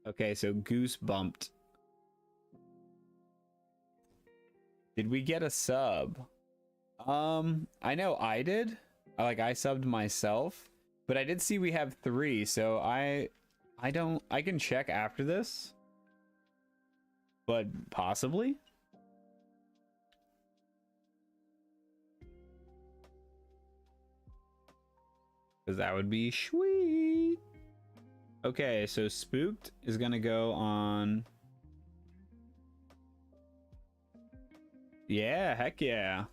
Speaker 1: Okay, so Goose bumped. Did we get a sub? I know I did. I subbed myself, but I did see we have 3, so I can check after this. But possibly? Because that would be sweet. Okay, so Spooked is gonna go on. Yeah, heck yeah.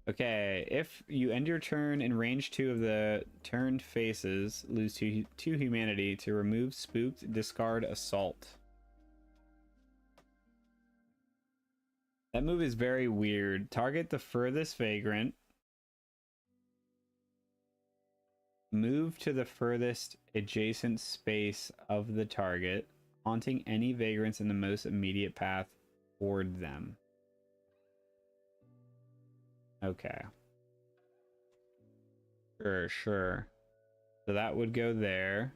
Speaker 1: Okay, if you end your turn in range 2 of the turned faces, lose 2 humanity. To remove Spooked, discard Assault. That move is very weird. Target the furthest Vagrant. Move to the furthest adjacent space of the target, haunting any vagrants in the most immediate path toward them. Okay. Sure. So that would go there.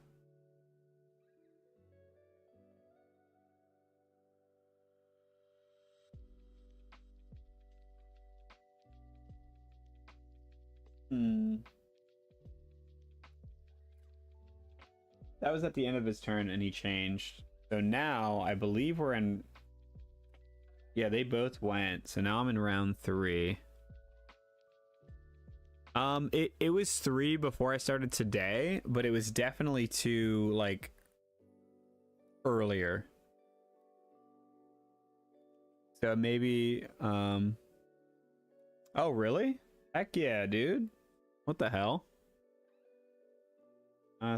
Speaker 1: That was at the end of his turn and he changed. So now I believe we're in. Yeah, they both went. So now I'm in round 3. It was 3 before I started today, but it was definitely 2 like earlier. So maybe oh really? Heck yeah, dude. What the hell?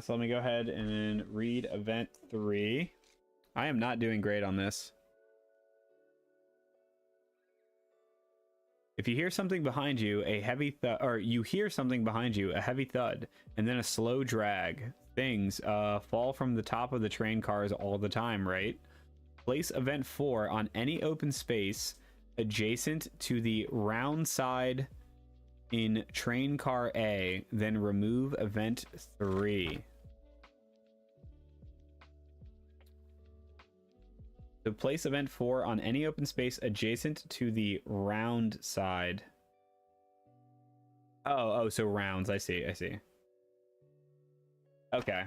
Speaker 1: So let me go ahead and read event 3. I am not doing great on this. If you hear something behind you, a heavy thud, or you hear something behind you, a heavy thud, and then a slow drag. Things fall from the top of the train cars all the time, right? Place event 4 on any open space adjacent to the round side in train car A, then remove event 3. So place event 4 on any open space adjacent to the round side. Oh, so rounds. I see. Okay.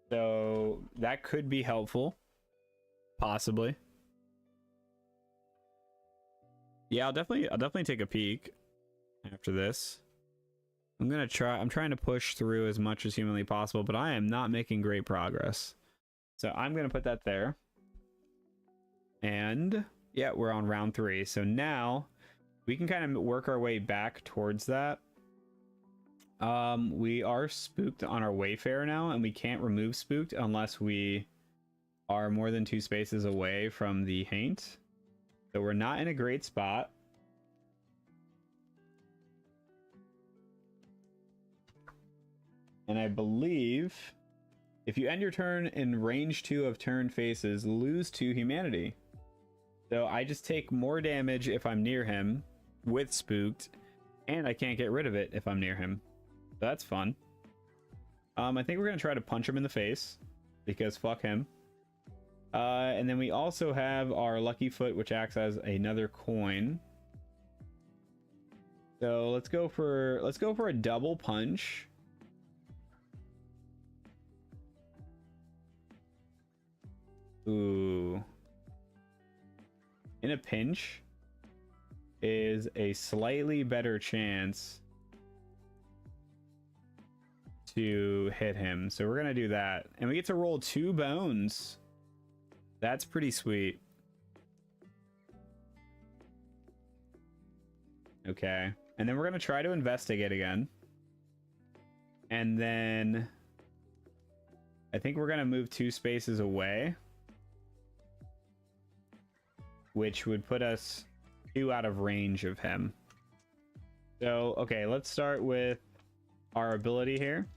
Speaker 1: So that could be helpful. Possibly. Yeah, I'll definitely take a peek after this. I'm trying to push through as much as humanly possible, but I am not making great progress. So I'm gonna put that there. And yeah, we're on round 3. So now we can kind of work our way back towards that. We are spooked on our Wayfarer now, and we can't remove spooked unless we are more than 2 spaces away from the haint. So we're not in a great spot. And I believe if you end your turn in range 2 of turned faces, lose 2 humanity. So I just take more damage if I'm near him with spooked, and I can't get rid of it if I'm near him. So that's fun. I think we're gonna try to punch him in the face because fuck him. And then we also have our lucky foot, which acts as another coin. So let's go for a double punch. Ooh. In a pinch is a slightly better chance to hit him. So we're gonna do that. And we get to roll 2 bones. That's pretty sweet. Okay. And then we're gonna try to investigate again. And then I think we're gonna move 2 spaces away, which would put us 2 out of range of him. So, okay, let's start with our ability here.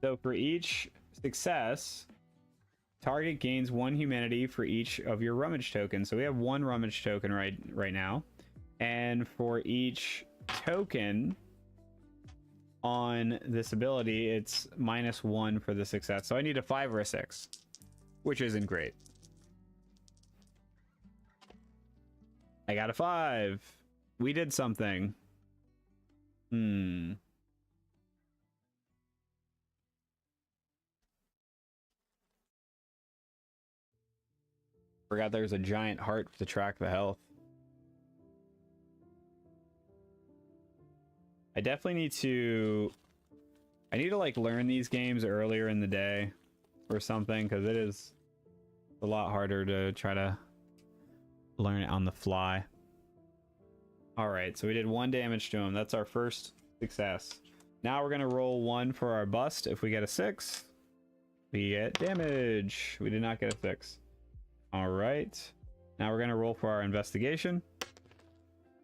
Speaker 1: So for each success, target gains 1 humanity for each of your rummage tokens. So we have 1 rummage token right now. And for each token, on this ability, it's -1 for the success. So I need a 5 or a 6, which isn't great. I got a 5. We did something. Forgot there's a giant heart to track the health. I definitely need to... I need to like learn these games earlier in the day or something, because it is a lot harder to try to learn it on the fly. All right, so we did 1 damage to him. That's our first success. Now we're gonna roll 1 for our bust. If we get a 6, we get damage. We did not get a 6. All right, now we're gonna roll for our investigation.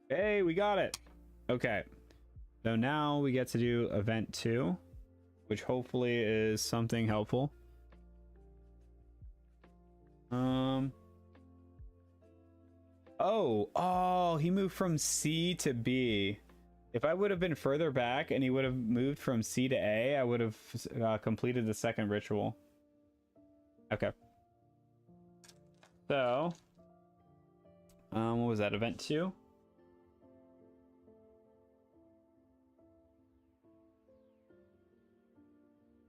Speaker 1: Hey, we got it. Okay, so now we get to do event 2, which hopefully is something helpful. Oh, he moved from C to B. If I would have been further back and he would have moved from C to A, I would have completed the second ritual. Okay. So, what was that, event 2?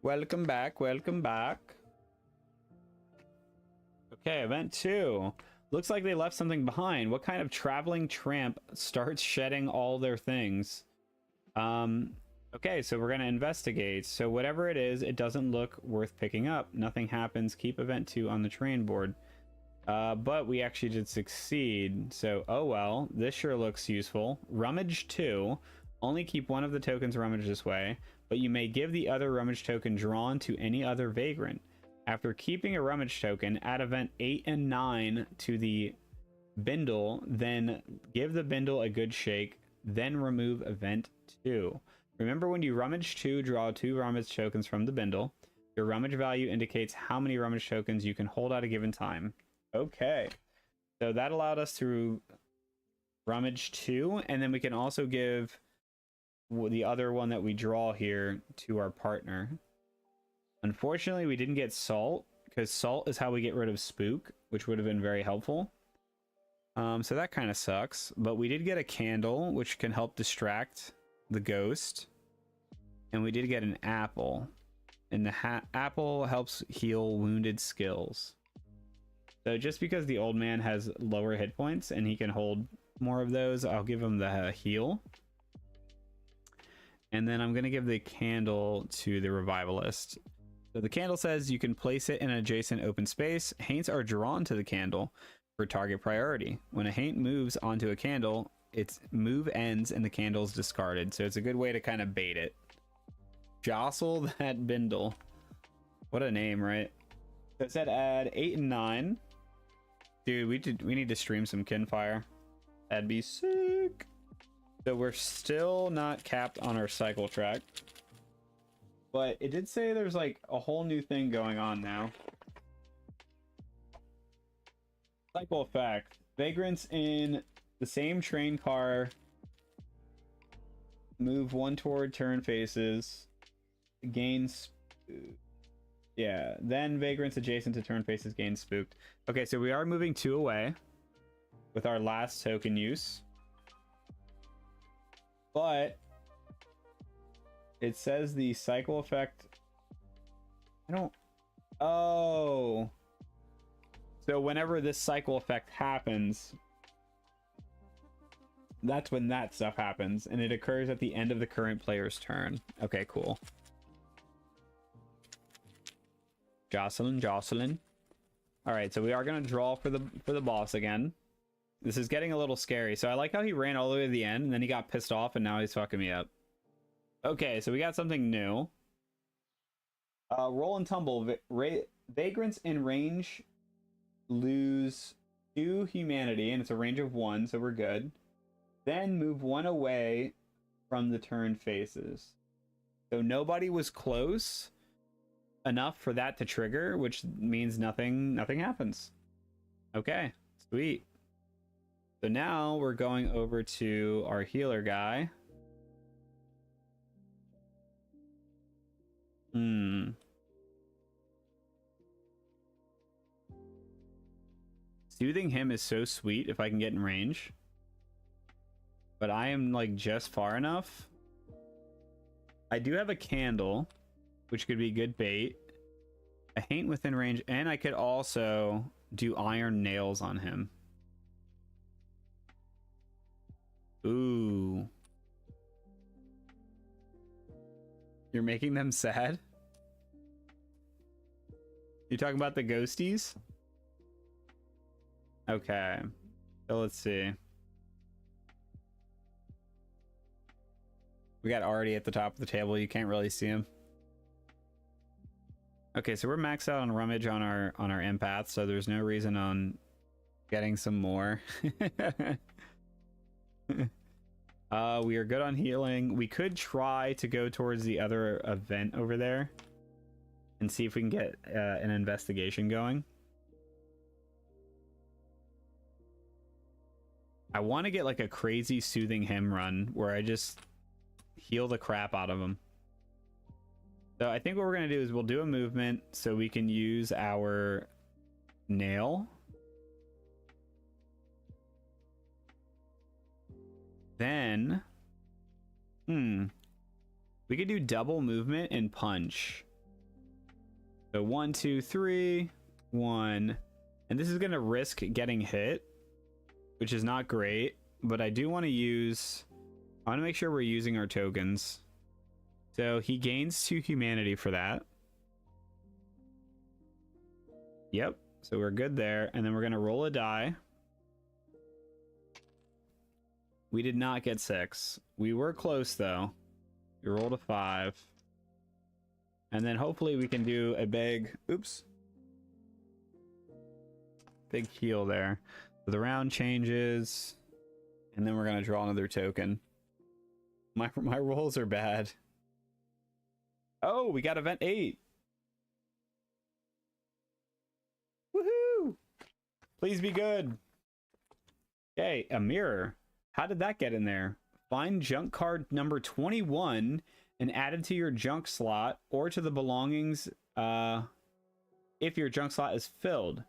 Speaker 1: Welcome back, welcome back. Okay, event 2. Looks like they left something behind. What kind of traveling tramp starts shedding all their things? Okay, so we're gonna investigate. So whatever it is, it doesn't look worth picking up. Nothing happens. Keep event 2 on the train board. But we actually did succeed. So, oh well, this sure looks useful. Rummage 2. Only keep 1 of the tokens rummaged this way, but you may give the other rummage token drawn to any other vagrant. After keeping a rummage token, add event 8 and 9 to the bindle, then give the bindle a good shake, then remove event 2. Remember, when you rummage 2, draw 2 rummage tokens from the bindle. Your rummage value indicates how many rummage tokens you can hold at a given time. Okay, so that allowed us to rummage 2, and then we can also give the other one that we draw here to our partner. Unfortunately, we didn't get salt, because salt is how we get rid of spook, which would have been very helpful. So that kind of sucks, but we did get a candle, which can help distract the ghost, and we did get an apple, and the apple helps heal wounded skills. So just because the old man has lower hit points and he can hold more of those, I'll give him the heal. And then I'm going to give the candle to the revivalist. So the candle says you can place it in an adjacent open space. Haints are drawn to the candle for target priority. When a haint moves onto a candle, its move ends and the candle is discarded. So it's a good way to kind of bait it. Jostle that bindle. What a name, right? So it said add 8 and 9. Dude, we need to stream some Kinfire. That'd be sick. So we're still not capped on our cycle track. But it did say there's like a whole new thing going on now. Cycle effect. Vagrants in the same train car move 1 toward turn faces. Gain yeah, then vagrants adjacent to turn faces gain spooked. Okay, so we are moving 2 away with our last token use. But it says the cycle effect. Oh. So whenever this cycle effect happens, that's when that stuff happens, and it occurs at the end of the current player's turn. Okay, cool. Jocelyn. All right, so we are gonna draw for the boss again. This is getting a little scary. So I like how he ran all the way to the end, and then he got pissed off, and now he's fucking me up. Okay, so we got something new. Roll and tumble. Vagrants in range lose 2 humanity, and it's a range of 1, so we're good. Then move 1 away from the turn faces. So nobody was close enough for that to trigger, which means nothing happens. Okay, sweet. So now we're going over to our healer guy. Hmm. Soothing him is so sweet if I can get in range. But I am like just far enough. I do have a candle, which could be good bait. A haint within range, and I could also do iron nails on him. Ooh. You're making them sad? You talking about the ghosties? Okay. So let's see. We got Artie at the top of the table. You can't really see him. Okay, so we're maxed out on rummage on our empath, so there's no reason on getting some more. We are good on healing. We could try to go towards the other event over there and see if we can get an investigation going. I want to get like a crazy soothing him run where I just heal the crap out of him. So I think what we're going to do is we'll do a movement so we can use our nail. Then, we could do double movement and punch. So 1, 2, 3, 1. And this is going to risk getting hit, which is not great, but I do want to use, I want to make sure we're using our tokens. So he gains 2 humanity for that. Yep, so we're good there. And then we're going to roll a die. We did not get 6. We were close though. We rolled a 5. And then hopefully we can do a big, big heal there. So the round changes, and then we're gonna draw another token. My rolls are bad. Oh, we got event 8. Woohoo! Please be good. Okay, a mirror. How did that get in there? Find junk card number 21 and add it to your junk slot or to the belongings if your junk slot is filled.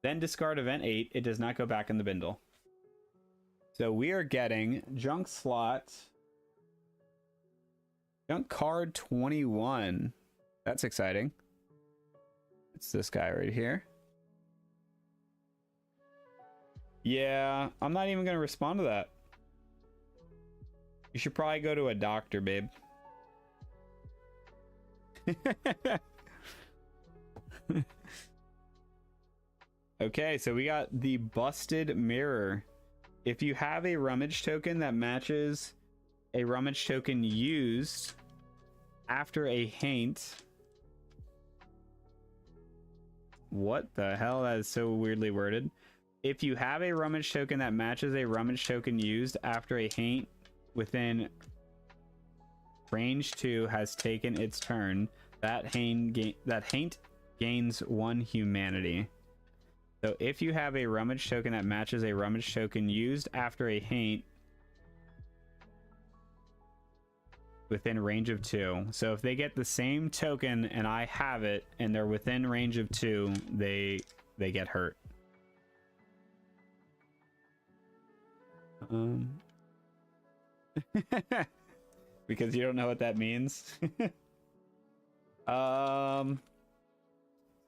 Speaker 1: Then discard event 8. It does not go back in the bindle. So we are getting junk slot, junk card 21. That's exciting. It's this guy right here. Yeah, I'm not even going to respond to that. You should probably go to a doctor, babe. Okay, so we got the busted mirror. If you have a rummage token that matches a rummage token used after a haint. What the hell? That is so weirdly worded. If you have a rummage token that matches a rummage token used after a haint within range 2 has taken its turn, that haint gains 1 humanity. So if you have a rummage token that matches a rummage token used after a haint within range of 2. So if they get the same token and I have it and they're within range of 2, they get hurt. Because you don't know what that means. So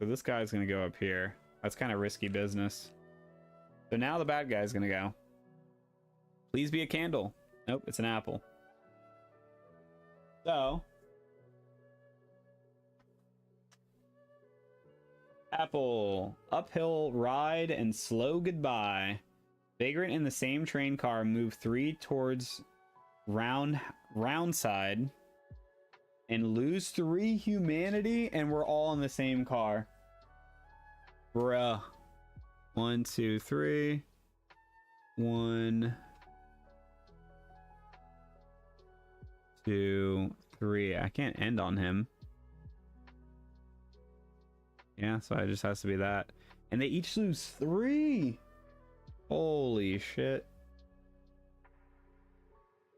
Speaker 1: this guy's gonna go up here. That's kind of risky business. So now the bad guy's gonna go. Please be a candle. Nope, it's an apple. So apple, uphill ride and slow goodbye. Vagrant in the same train car move 3 towards round side and lose 3 humanity, and we're all in the same car. Bruh. 1, 2, 3. 1, 2, 3. I can't end on him. Yeah, so it just has to be that. And they each lose 3. Holy shit.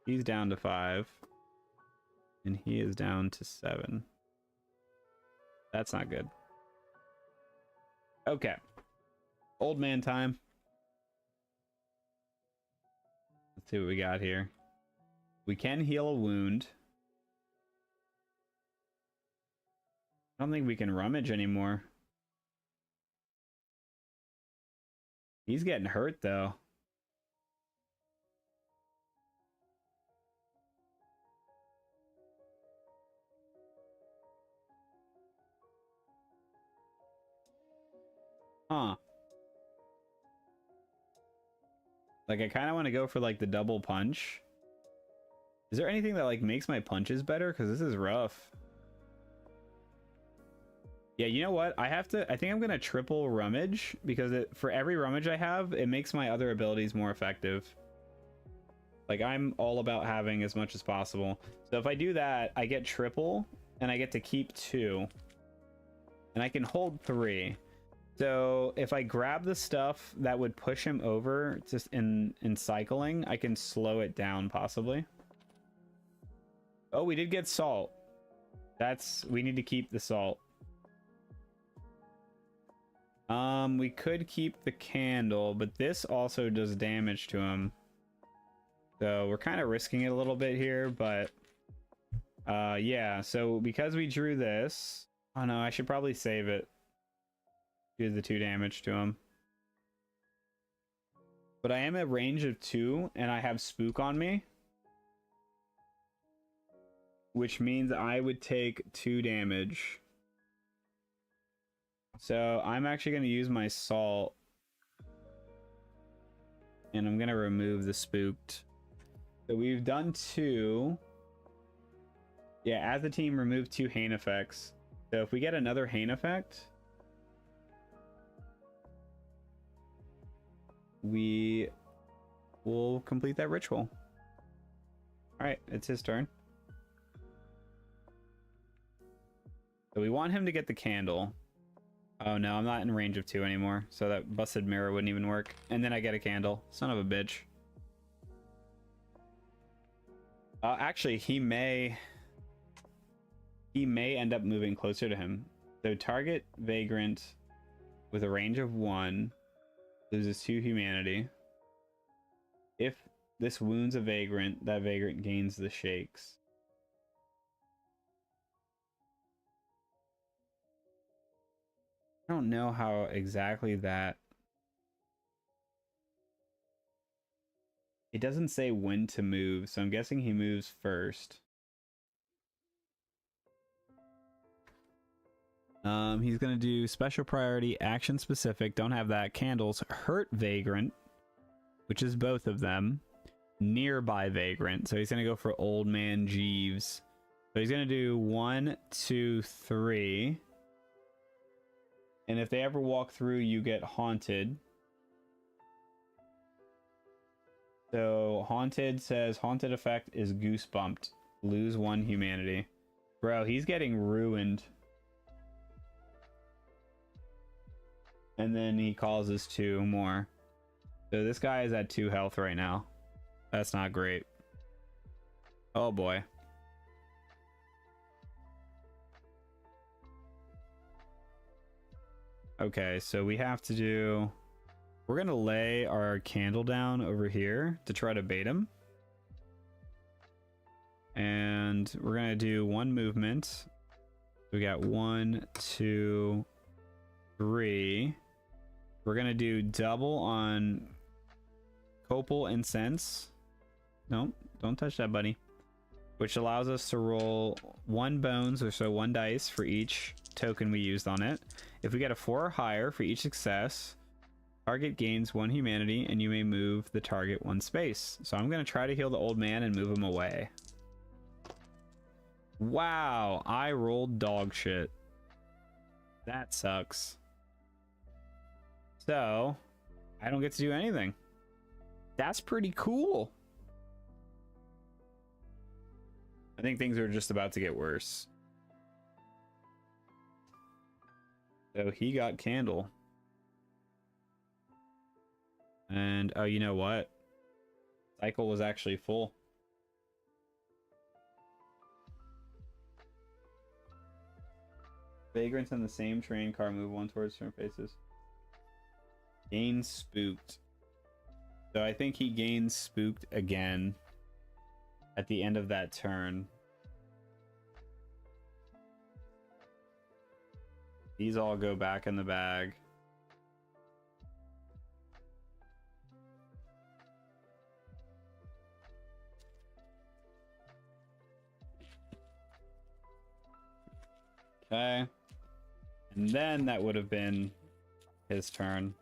Speaker 1: He's down to 5. And he is down to 7. That's not good. Okay. Old man time. Let's see what we got here. We can heal a wound. I don't think we can rummage anymore. He's getting hurt though. Huh. Like I kind of want to go for like the double punch. Is there anything that like makes my punches better? Because this is rough. Yeah, you know what? I think I'm gonna triple rummage because for every rummage I have, it makes my other abilities more effective. Like I'm all about having as much as possible. So if I do that, I get triple and I get to keep 2. And I can hold 3. So if I grab the stuff that would push him over just in cycling, I can slow it down possibly. Oh, we did get salt. We need to keep the salt. We could keep the candle, but this also does damage to him. So we're kind of risking it a little bit here, but yeah, so because we drew this, oh no, I should probably save it. Do the 2 damage to him. But I am at range of 2 and I have spook on me, which means I would take 2 damage. So I'm actually going to use my salt and I'm going to remove the spooked. So we've done 2. Yeah, as a team, remove 2 Hain effects. So if we get another Hain effect, we will complete that ritual. All right, it's his turn. So we want him to get the candle. Oh no, I'm not in range of 2 anymore, so that busted mirror wouldn't even work. And then I get a candle. Son of a bitch. Actually, he may end up moving closer to him. So target Vagrant with a range of 1 loses 2 humanity. If this wounds a Vagrant, that Vagrant gains the shakes. I don't know how exactly that... It doesn't say when to move, so I'm guessing he moves first. He's gonna do special priority, action specific, don't have that. Candles, hurt Vagrant, which is both of them. Nearby Vagrant, so he's gonna go for Old Man Jeeves. So he's gonna do 1, 2, 3. And if they ever walk through, you get haunted. So haunted says haunted effect is goosebumped. Lose 1 humanity. Bro, he's getting ruined. And then he causes 2 more. So this guy is at 2 health right now. That's not great. Oh boy. Okay, so we have to do... We're gonna lay our candle down over here to try to bait him. And we're gonna do 1 movement. We got 1, 2, 3. We're gonna do double on Copal Incense. Nope, don't touch that, buddy. Which allows us to roll 1 bones, or so 1 dice for each token we used on it. If we get a 4 or higher for each success, target gains 1 humanity and you may move the target 1 space. So I'm going to try to heal the old man and move him away. Wow, I rolled dog shit. That sucks. So I don't get to do anything. That's pretty cool. I think things are just about to get worse. So he got candle. And oh, you know what? Cycle was actually full. Vagrants in the same train car move one towards turn faces. Gain spooked. So I think he gains spooked again at the end of that turn. These all go back in the bag. Okay. And then that would have been his turn.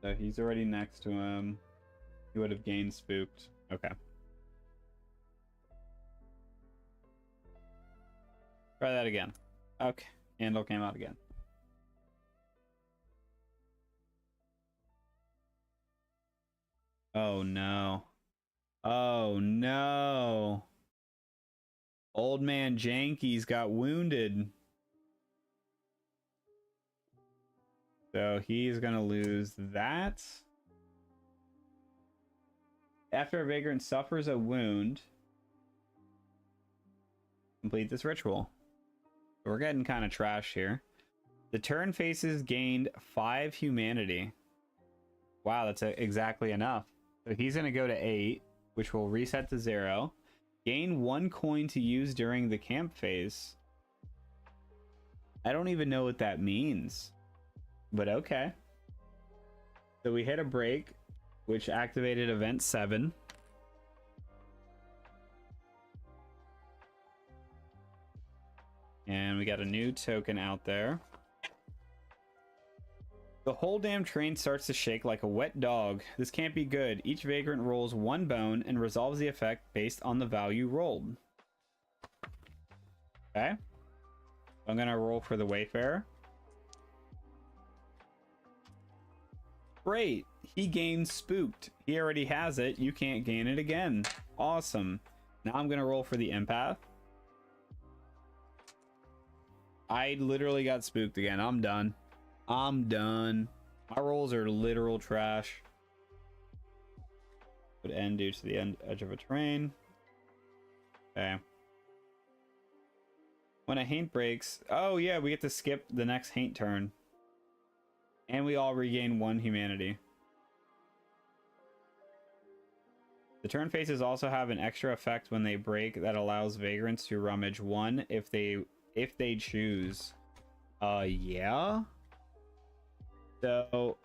Speaker 1: So he's already next to him. He would have gained spooked. Okay. Try that again. Okay. Handle came out again. Oh no. Oh no. Old man Janky's got wounded. So he's gonna lose that. After a Vagrant suffers a wound, complete this ritual. We're getting kind of trash here. The turn faces gained 5 humanity. Wow, that's exactly enough. So he's going to go to 8, which will reset to 0. Gain 1 coin to use during the camp phase. I don't even know what that means, but okay. So we hit a break, which activated event 7. And we got a new token out there. The whole damn train starts to shake like a wet dog. This can't be good. Each Vagrant rolls 1 bone and resolves the effect based on the value rolled. Okay. I'm gonna roll for the Wayfarer. Great. He gains spooked. He already has it. You can't gain it again. Awesome. Now I'm gonna roll for the Empath. I literally got spooked again. I'm done. I'm done. My rolls are literal trash. Would end due to the edge of a train. Okay. When a haint breaks, oh yeah, we get to skip the next haint turn. And we all regain 1 humanity. The turn faces also have an extra effect when they break that allows Vagrants to rummage 1 if they choose. Yeah. So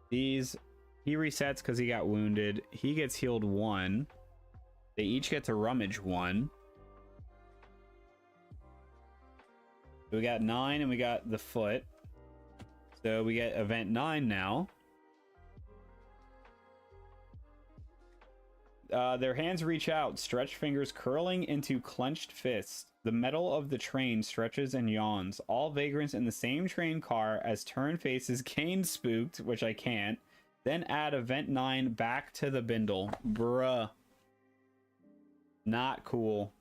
Speaker 1: these, he resets because he got wounded. He gets healed 1. They each get to rummage 1. So we got 9 and we got the foot. So we get event 9 now. Their hands reach out, stretched fingers curling into clenched fists. The metal of the train stretches and yawns. All Vagrants in the same train car as turn faces gain spooked, which I can't. Then add event 9 back to the bindle. Bruh. Not cool.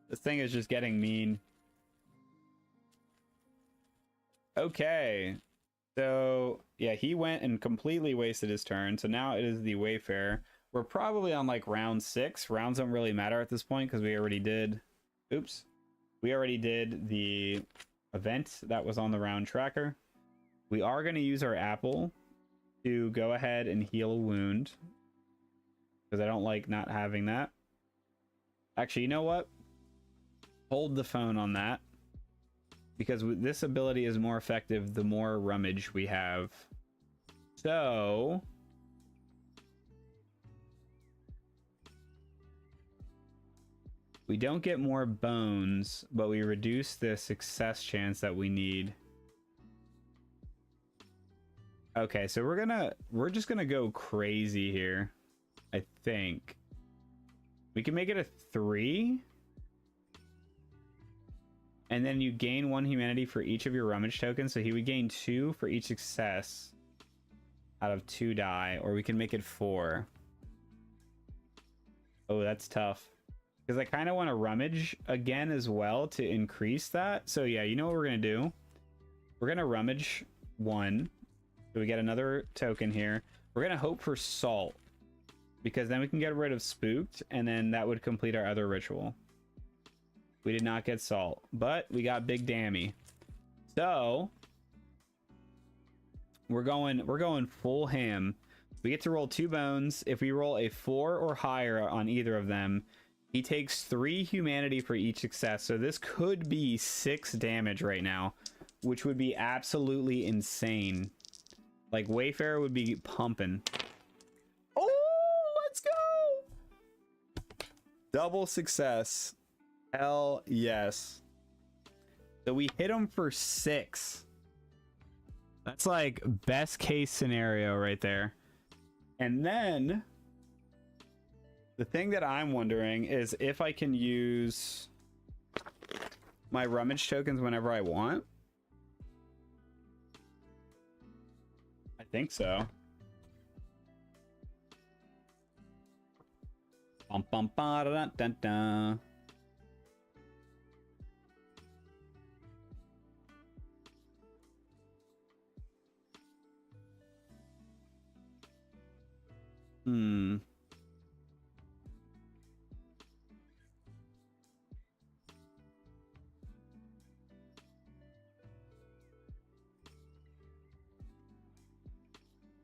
Speaker 1: This thing is just getting mean. Okay. So, yeah, he went and completely wasted his turn. So now it is the Wayfarer. We're probably on like round 6. Rounds don't really matter at this point because we already did... Oops. We already did the event that was on the round tracker. We are going to use our apple to go ahead and heal a wound. Because I don't like not having that. Actually, you know what? Hold the phone on that. Because this ability is more effective the more rummage we have. So... we don't get more bones, but we reduce the success chance that we need. Okay, so we're just gonna go crazy here, I think. We can make it a 3. And then you gain 1 humanity for each of your rummage tokens, so he would gain 2 for each success out of 2 die, or we can make it 4. Oh, that's tough. Because I kind of want to rummage again as well to increase that. So yeah, you know what we're going to do? We're going to rummage 1. So we get another token here. We're gonna hope for salt, because then we can get rid of spooked, and then that would complete our other ritual. We did not get salt, but we got big dammy. So we're going full ham. We get to roll 2 bones. If we roll a 4 or higher on either of them, he takes 3 humanity for each success. So this could be 6 damage right now, which would be absolutely insane. Like, Wayfarer would be pumping. Oh, let's go! Double success. Hell yes. So we hit him for 6. That's like best case scenario right there. And then the thing that I'm wondering is if I can use my rummage tokens whenever I want. I think so. Bum, bum, ba, da, da, da, da.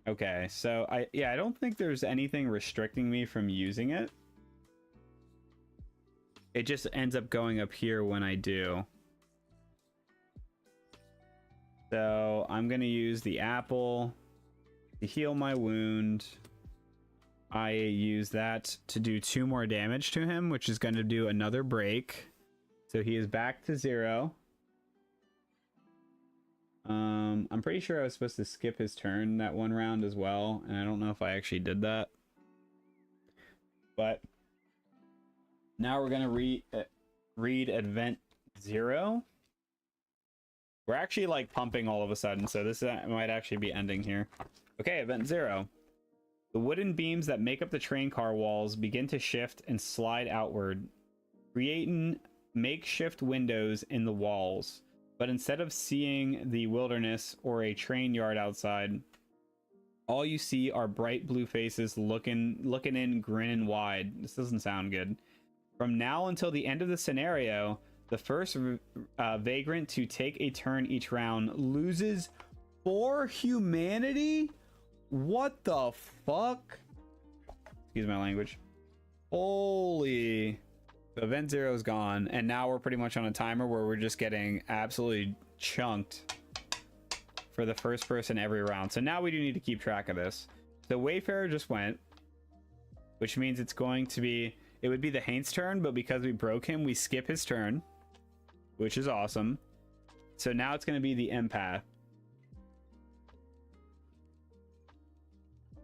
Speaker 1: Okay, so I don't think there's anything restricting me from using it. It just ends up going up here when I do. So I'm gonna use the apple to heal my wound. I use that to do 2 more damage to him, which is going to do another break. So he is back to 0. I'm pretty sure I was supposed to skip his turn that one round as well, and I don't know if I actually did that. But now we're going to read Event 0. We're actually like pumping all of a sudden, so this might actually be ending here. Okay, Event 0. The wooden beams that make up the train car walls begin to shift and slide outward, creating makeshift windows in the walls. But instead of seeing the wilderness or a train yard outside, all you see are bright blue faces looking in, grinning wide. This doesn't sound good. From now until the end of the scenario, the first vagrant to take a turn each round loses 4 humanity? What the fuck? Excuse my language. Holy. So Event 0 is gone, and now we're pretty much on a timer where we're just getting absolutely chunked for the first person every round. So now we do need to keep track of this. The Wayfarer just went, which means it's going to be, it would be the Haint's turn, but because we broke him, we skip his turn, which is awesome. So now it's going to be the Empath.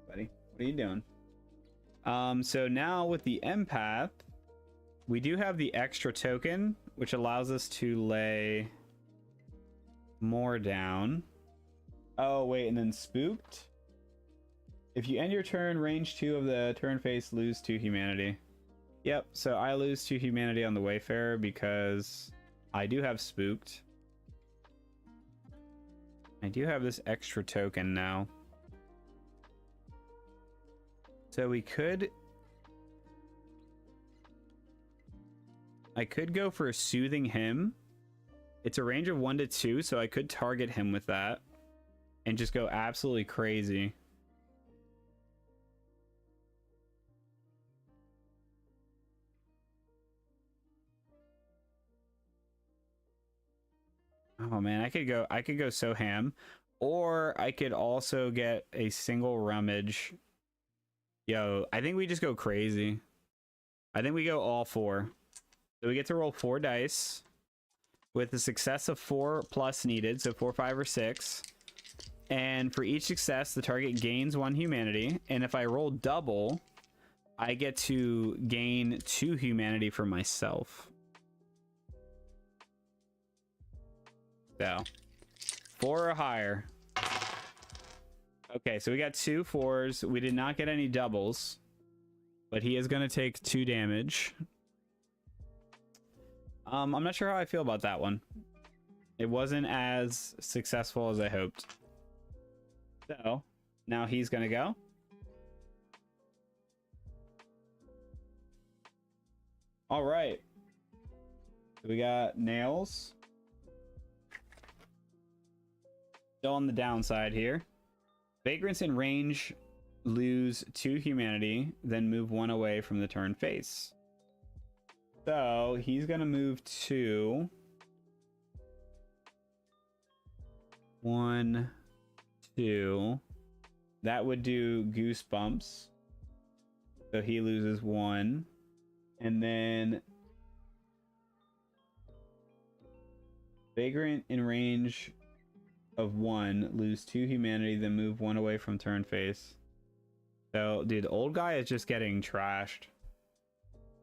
Speaker 1: Buddy, what are you doing? So now with the Empath, we do have the extra token, which allows us to lay more down. Oh, wait, and then Spooked. If you end your turn, range 2 of the turn phase, lose 2 humanity. Yep, so I lose 2 humanity on the Wayfarer because I do have Spooked. I do have this extra token now. So I could go for a Soothing Hymn. It's a range of 1 to 2, so I could target him with that and just go absolutely crazy. Oh man, I could go so ham, or I could also get a single rummage. Yo, I think we just go crazy. I think we go all 4. So we get to roll 4 dice with a success of 4 plus needed, so 4, 5, or 6. And for each success, the target gains 1 humanity. And if I roll double, I get to gain 2 humanity for myself. So 4 or higher. Okay, so we got 2 4s. We did not get any doubles, but he is going to take 2 damage. I'm not sure how I feel about that one. It wasn't as successful as I hoped. So now he's gonna go. All right. So we got nails. Still on the downside here. Vagrants in range lose 2 humanity, then move 1 away from the turn face. So he's gonna move 2. 1, 2. That would do goosebumps. So he loses 1. And then Vagrant in range of 1 lose 2 humanity, then move 1 away from turn face. So dude, the old guy is just getting trashed.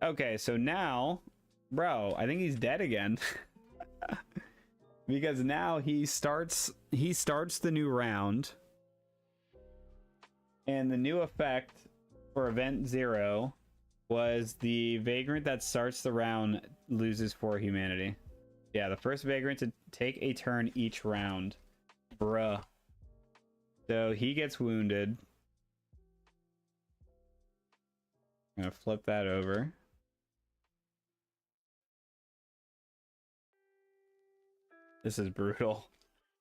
Speaker 1: Okay, so now, bro, I think he's dead again. Because now he starts the new round. And the new effect for event 0 was the Vagrant that starts the round loses 4 humanity. Yeah, the first Vagrant to take a turn each round. Bruh. So he gets wounded. I'm gonna flip that over. This is brutal.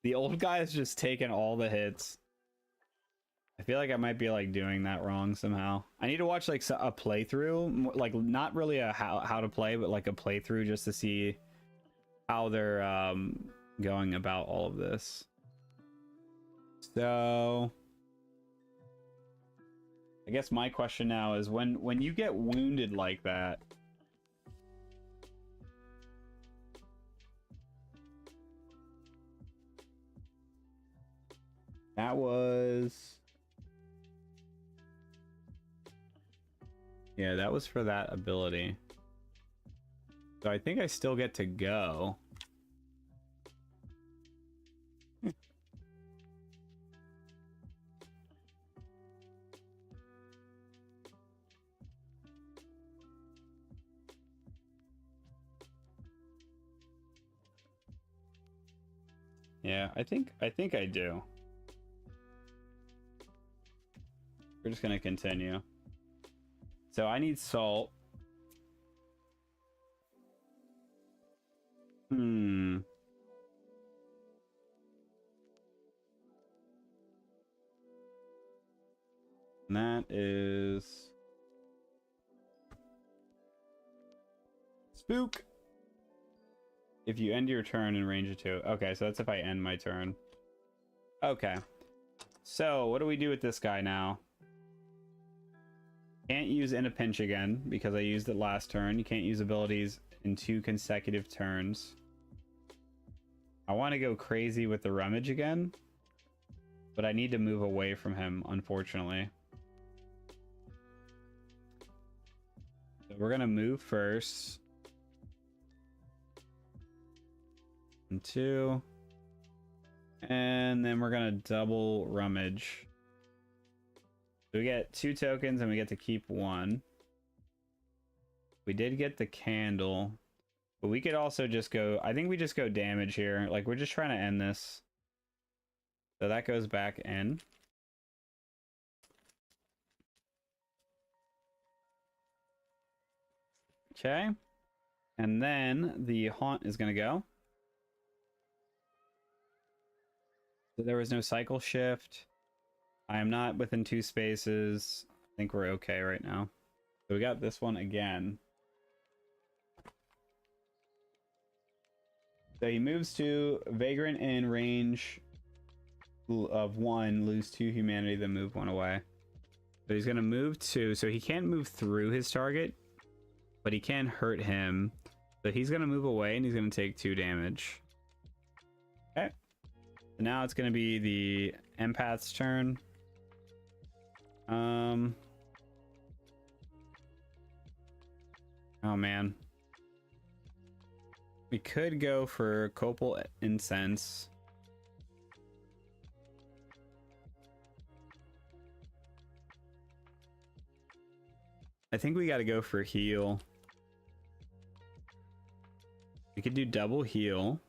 Speaker 1: The old guy is just taking all the hits. I feel like I might be like doing that wrong somehow. I need to watch like a playthrough, like not really a how to play, but like a playthrough just to see how they're going about all of this. So I guess my question now is when you get wounded like that, that was, yeah, that was for that ability. So I think I still get to go. Yeah, I think I do. We're just gonna continue. So I need salt. And that is spook. If you end your turn in range of 2. Okay, so that's if I end my turn. Okay. So what do we do with this guy now? Can't use in a pinch again because I used it last turn. You can't use abilities in 2 consecutive turns. I want to go crazy with the rummage again, but I need to move away from him, unfortunately. So we're gonna move first. And 2. And then we're gonna double rummage. So we get 2 tokens and we get to keep 1. We did get the candle, but we could also just go, I think we just go damage here. Like we're just trying to end this. So that goes back in. Okay. And then the haunt is gonna go. So there was no cycle shift. I am not within 2 spaces. I think we're okay right now. So we got this one again. So he moves to Vagrant in range of 1, lose 2 humanity, then move 1 away. So he's gonna move 2. So he can't move through his target, but he can hurt him. So he's gonna move away and he's gonna take 2 damage. Okay. So now it's gonna be the empath's turn. Oh man. We could go for Copal Incense. I think we gotta go for heal. We could do double heal.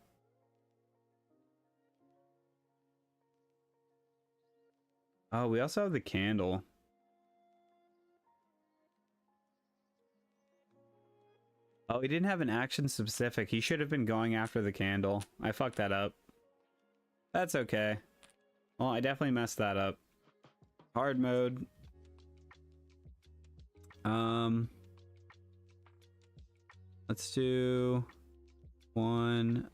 Speaker 1: Oh, we also have the candle. Oh, he didn't have an action specific. He should have been going after the candle. I fucked that up. That's okay. Well, I definitely messed that up. Hard mode. Let's do 1,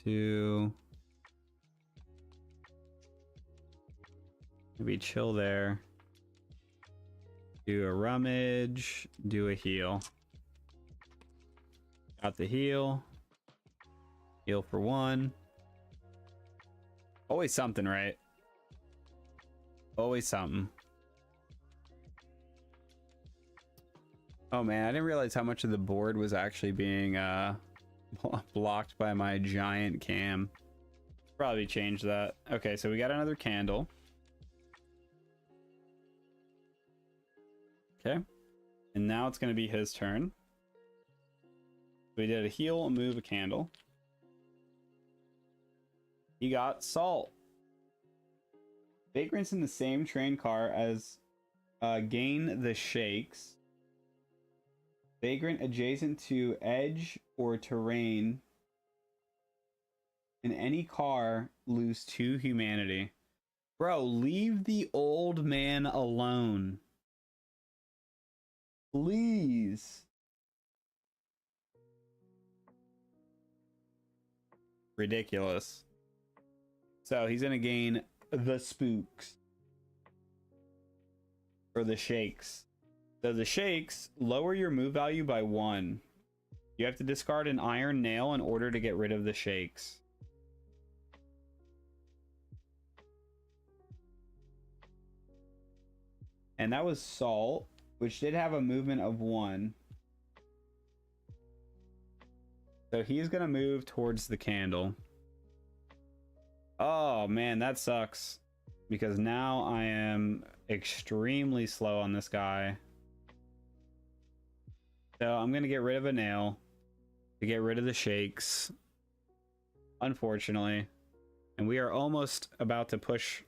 Speaker 1: 2. Maybe chill there. Do a rummage. Do a heal. Got the heal. Heal for 1. Always something, right? Always something. Oh man, I didn't realize how much of the board was actually being blocked by my giant cam. Probably change that. Okay, so we got another candle. Okay, and now it's going to be his turn. We did a heal, a move, a candle. He got salt. Vagrant's in the same train car as gain the shakes. Vagrant adjacent to edge or terrain in any car lose 2 humanity. Bro, leave the old man alone. Please. Ridiculous. So he's gonna gain the spooks. Or the shakes. So the shakes lower your move value by 1. You have to discard an iron nail in order to get rid of the shakes. And that was salt, which did have a movement of 1. So he's gonna move towards the candle. Oh man, that sucks. Because now I am extremely slow on this guy. So I'm gonna get rid of a nail to get rid of the shakes, unfortunately. And we are almost about to push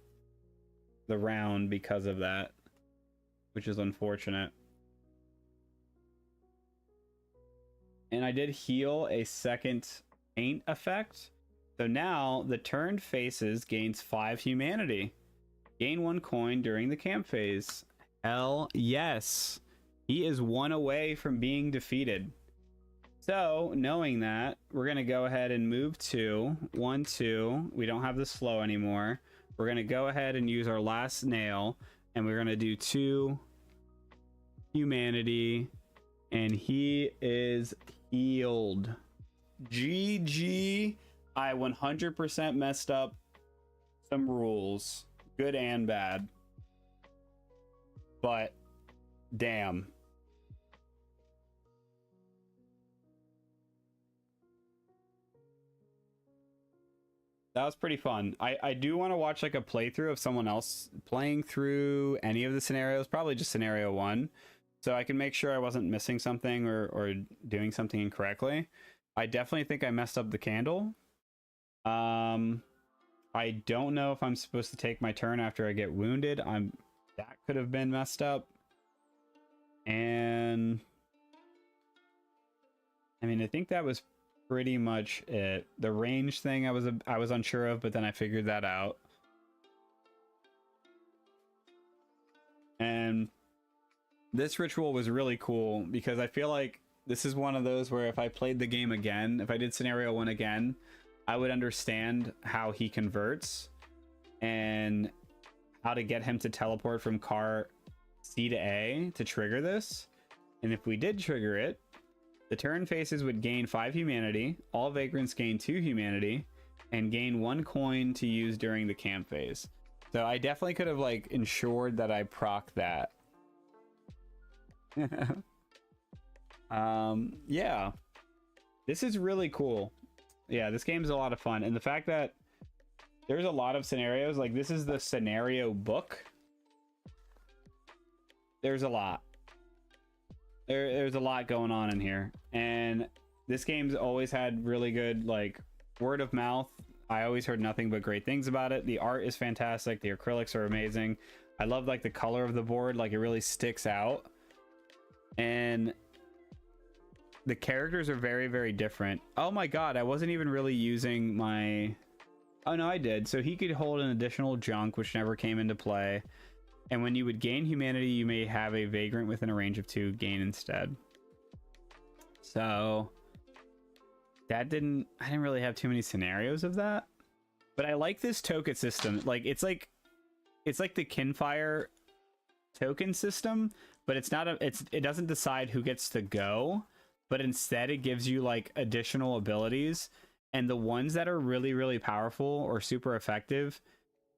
Speaker 1: the round because of that, which is unfortunate. And I did heal a second paint effect. So now the turned faces gains 5 humanity. Gain 1 coin during the camp phase. Hell yes. He is 1 away from being defeated. So, knowing that, we're going to go ahead and move 2. 1, 2. We don't have the slow anymore. We're going to go ahead and use our last nail. And we're going to do 2 humanity. And he is healed. GG. I 100% messed up some rules. Good and bad. But, damn. That was pretty fun. I do want to watch like a playthrough of someone else playing through any of the scenarios, probably just scenario 1, so I can make sure I wasn't missing something or doing something incorrectly. I definitely think I messed up the candle. I don't know if I'm supposed to take my turn after I get wounded. That could have been messed up. And I mean, I think that was pretty much it. The range thing I was unsure of, but then I figured that out. And this ritual was really cool because I feel like this is one of those where if I played the game again, if I did scenario 1 again, I would understand how he converts and how to get him to teleport from car C to A to trigger this. And if we did trigger it, the turn faces would gain 5 humanity, all vagrants gain 2 humanity, and gain 1 coin to use during the camp phase. So I definitely could have like ensured that I proc that. Yeah, this is really cool. Yeah, this game's a lot of fun, and the fact that there's a lot of scenarios, like this is the scenario book. There's a lot. There's a lot going on in here, and this game's always had really good like word of mouth I always heard nothing but great things about it. The art is fantastic. The acrylics are amazing. I love like the color of the board, like it really sticks out. And the characters are very, very different. Oh my god, I wasn't even really using my... Oh no, I did. So he could hold an additional junk, which never came into play. And when you would gain humanity, you may have a vagrant within a range of 2 gain instead. So that I didn't really have too many scenarios of that. But I like this token system. Like it's like the Kinfire token system, but it's not it doesn't decide who gets to go, but instead it gives you like additional abilities, and the ones that are really, really powerful or super effective,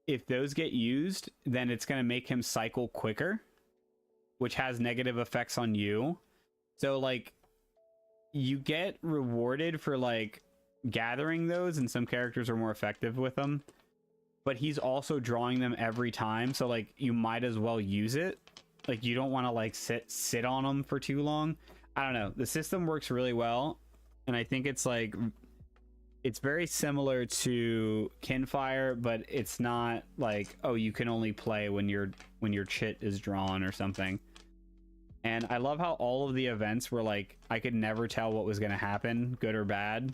Speaker 1: if those get used, then it's going to make him cycle quicker, which has negative effects on you. So like you get rewarded for like gathering those, and some characters are more effective with them, but he's also drawing them every time, so like you might as well use it. Like you don't want to like sit on them for too long. I don't know, the system works really well, and I think it's like it's very similar to Kinfire, but it's not like, oh, you can only play when your chit is drawn or something. And I love how all of the events were like, I could never tell what was going to happen, good or bad.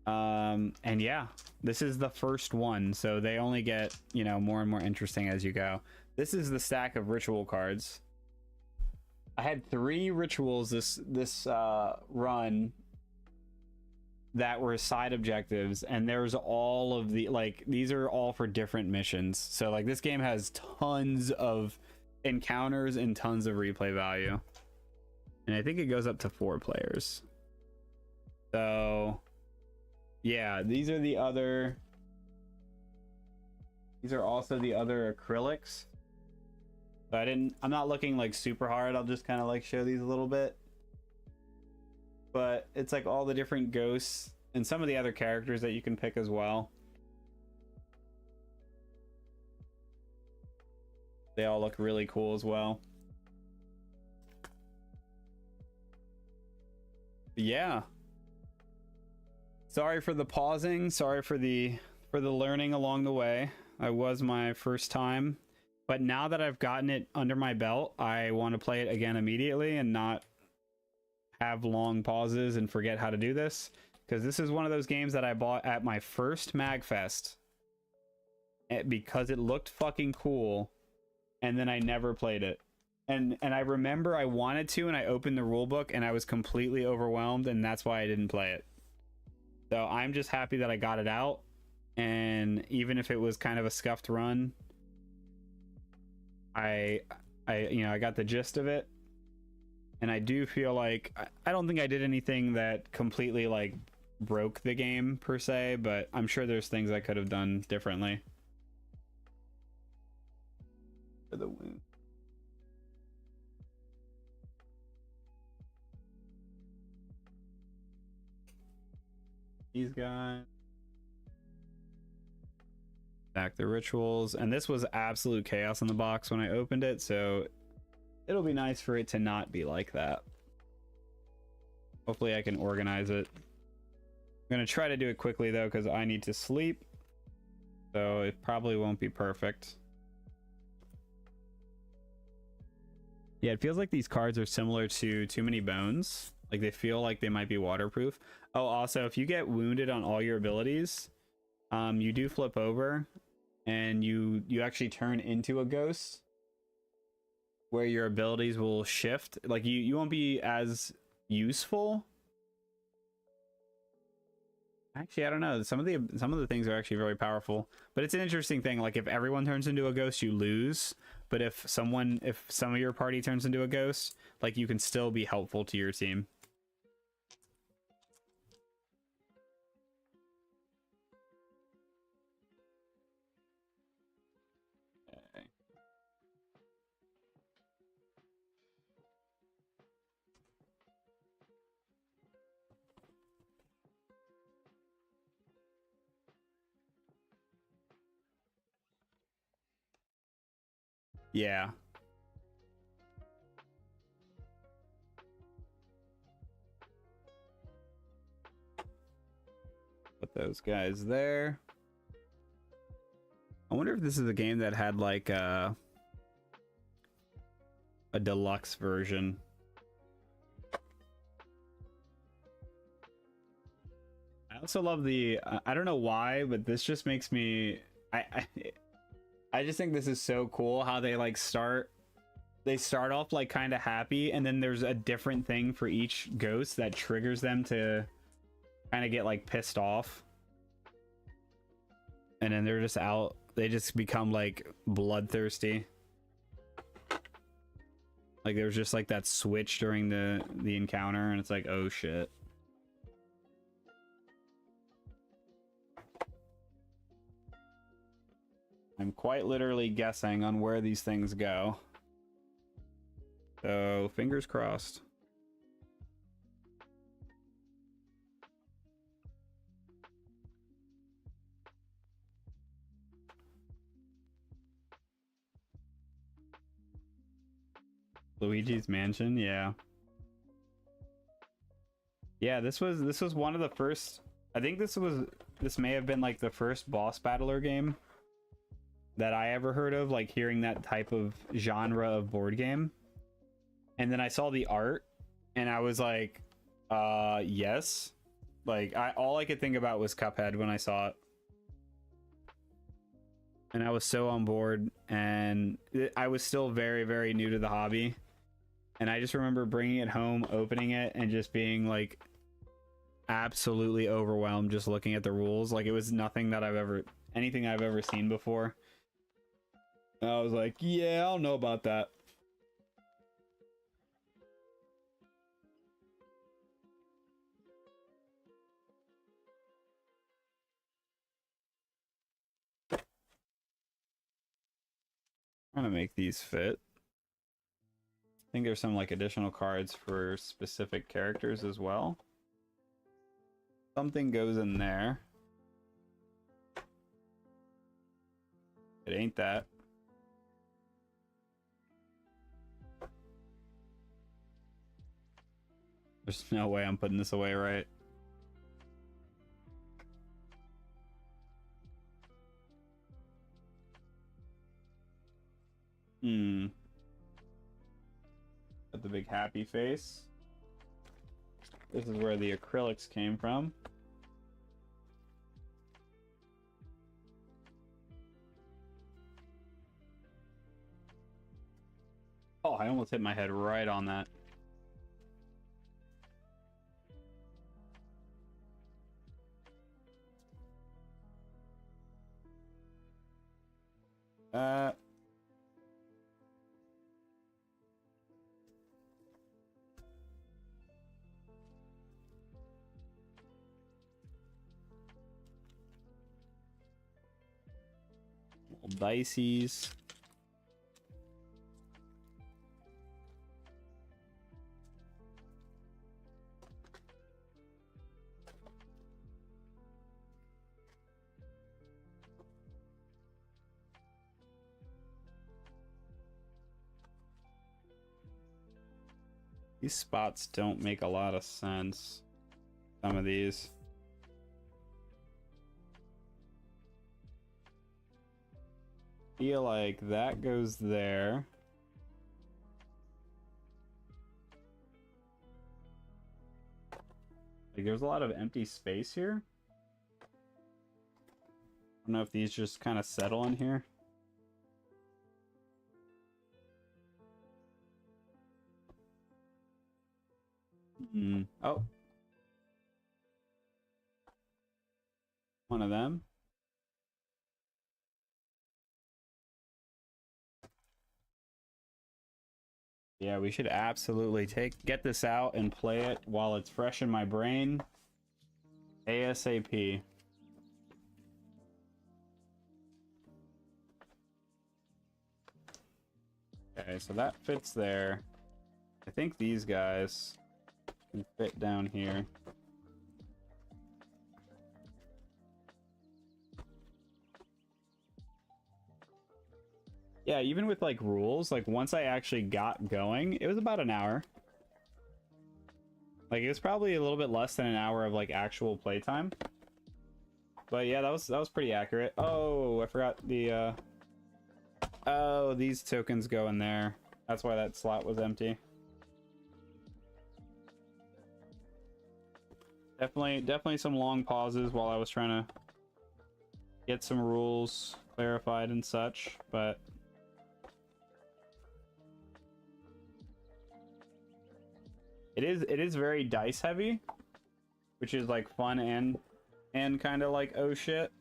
Speaker 1: And yeah, this is the first one, so they only get, you know, more and more interesting as you go. This is the stack of ritual cards. I had 3 rituals this run that were side objectives, and there's all of the, like, these are all for different missions. So like this game has tons of encounters and tons of replay value, and I think it goes up to 4 players. So yeah, these are also the other acrylics. So I'm not looking like super hard, I'll just kind of like show these a little bit. But it's like all the different ghosts and some of the other characters that you can pick as well. They all look really cool as well. But yeah. Sorry for the pausing, sorry for the learning along the way. It was my first time, but now that I've gotten it under my belt, I want to play it again immediately and not have long pauses and forget how to do this, because this is one of those games that I bought at my first MagFest because it looked fucking cool, and then I never played it. And I remember I wanted to, and I opened the rulebook and I was completely overwhelmed, and that's why I didn't play it. So I'm just happy that I got it out, and even if it was kind of a scuffed run, I got the gist of it. And I do feel like I don't think I did anything that completely like broke the game per se, but I'm sure there's things I could have done differently. For the win. These guys. Back the rituals, and this was absolute chaos in the box when I opened it, so it'll be nice for it to not be like that. Hopefully I can organize it. I'm gonna try to do it quickly though, because I need to sleep, so it probably won't be perfect. Yeah, it feels like these cards are similar to Too Many Bones. Like they feel like they might be waterproof. Oh, also, if you get wounded on all your abilities, you do flip over and you actually turn into a ghost, where your abilities will shift. Like you won't be as useful. Actually, I don't know. Some of the things are actually very powerful, but it's an interesting thing. Like if everyone turns into a ghost, you lose. But if some of your party turns into a ghost, like you can still be helpful to your team. Yeah. Put those guys there. I wonder if this is a game that had like a deluxe version. I also love the I don't know why, but this just makes me I just think this is so cool how they like start off like kind of happy, and then there's a different thing for each ghost that triggers them to kind of get like pissed off, and then they're just out, they just become like bloodthirsty. Like there's just like that switch during the encounter, and it's like, oh shit. I'm quite literally guessing on where these things go. So, fingers crossed. Luigi's Mansion, yeah. Yeah, this was one of the first, I think this may have been like the first boss battler game that I ever heard of, like hearing that type of genre of board game. And then I saw the art and I was like, yes. Like all I could think about was Cuphead when I saw it. And I was so on board, and I was still very, very new to the hobby. And I just remember bringing it home, opening it, and just being like absolutely overwhelmed just looking at the rules. Like it was nothing that anything I've ever seen before. And I was like, yeah, I don't know about that. I'm gonna make these fit. I think there's some like additional cards for specific characters as well. Something goes in there. It ain't that. There's no way I'm putting this away right. Got the big happy face. This is where the acrylics came from. Oh, I almost hit my head right on that. Dices. These spots don't make a lot of sense. Some of these. Feel like that goes there. Like there's a lot of empty space here. I don't know if these just kind of settle in here. Oh. One of them. Yeah, we should absolutely get this out and play it while it's fresh in my brain. ASAP. Okay, so that fits there. I think these guys can fit down here. Yeah, even with like rules, like once I actually got going, it was about an hour. Like it was probably a little bit less than an hour of like actual playtime. But yeah, that was pretty accurate. Oh, I forgot the oh, these tokens go in there. That's why that slot was empty. Definitely some long pauses while I was trying to get some rules clarified and such, but it is very dice heavy, which is like fun and kind of like oh shit.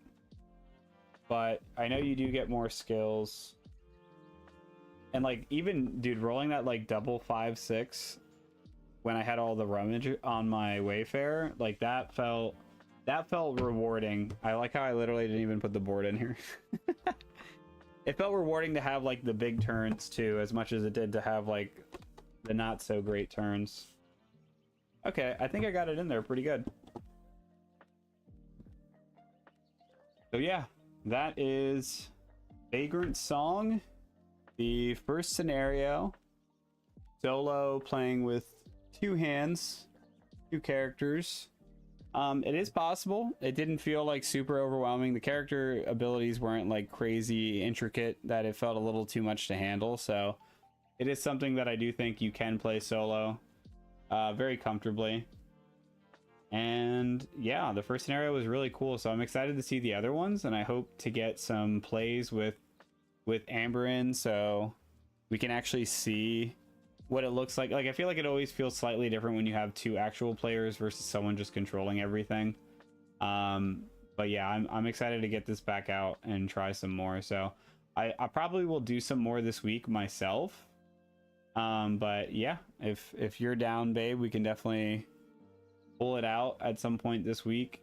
Speaker 1: But I know you do get more skills. And like even dude, rolling that like double 5-6 when I had all the rummage on my Wayfarer, like that felt rewarding. I like how I literally didn't even put the board in here. It felt rewarding to have like the big turns too, as much as it did to have like the not so great turns. Okay, I think I got it in there pretty good. So yeah, that is Vagrantsong, the first scenario. Solo playing with 2 hands, 2 characters. It is possible. It didn't feel like super overwhelming. The character abilities weren't like crazy intricate that it felt a little too much to handle. So it is something that I do think you can play solo very comfortably. And yeah, the first scenario was really cool. So I'm excited to see the other ones, and I hope to get some plays with Amber in, so we can actually see what it looks like. Like, I feel like it always feels slightly different when you have 2 actual players versus someone just controlling everything. But yeah, I'm excited to get this back out and try some more. So I probably will do some more this week myself. But yeah, if you're down, babe, we can definitely pull it out at some point this week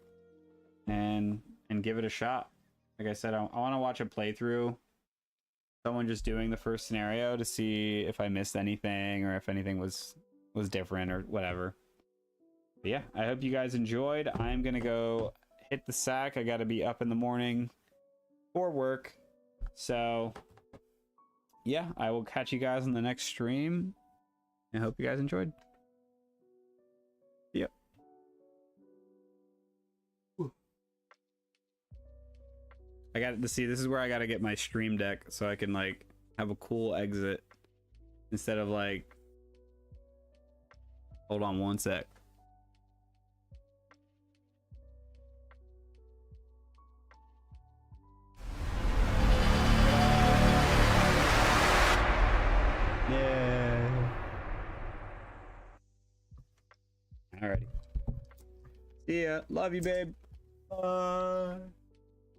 Speaker 1: and give it a shot. Like I said, I want to watch a playthrough, someone just doing the first scenario, to see if I missed anything or if anything was different or whatever. But yeah, I hope you guys enjoyed. I'm gonna go hit the sack. I gotta be up in the morning for work. So yeah, I will catch you guys on the next stream. I hope you guys enjoyed. Yep. I got to see, this is where I got to get my stream deck so I can like have a cool exit instead of like, hold on one sec. Yeah. Alrighty. See ya. Love you, babe. Bye.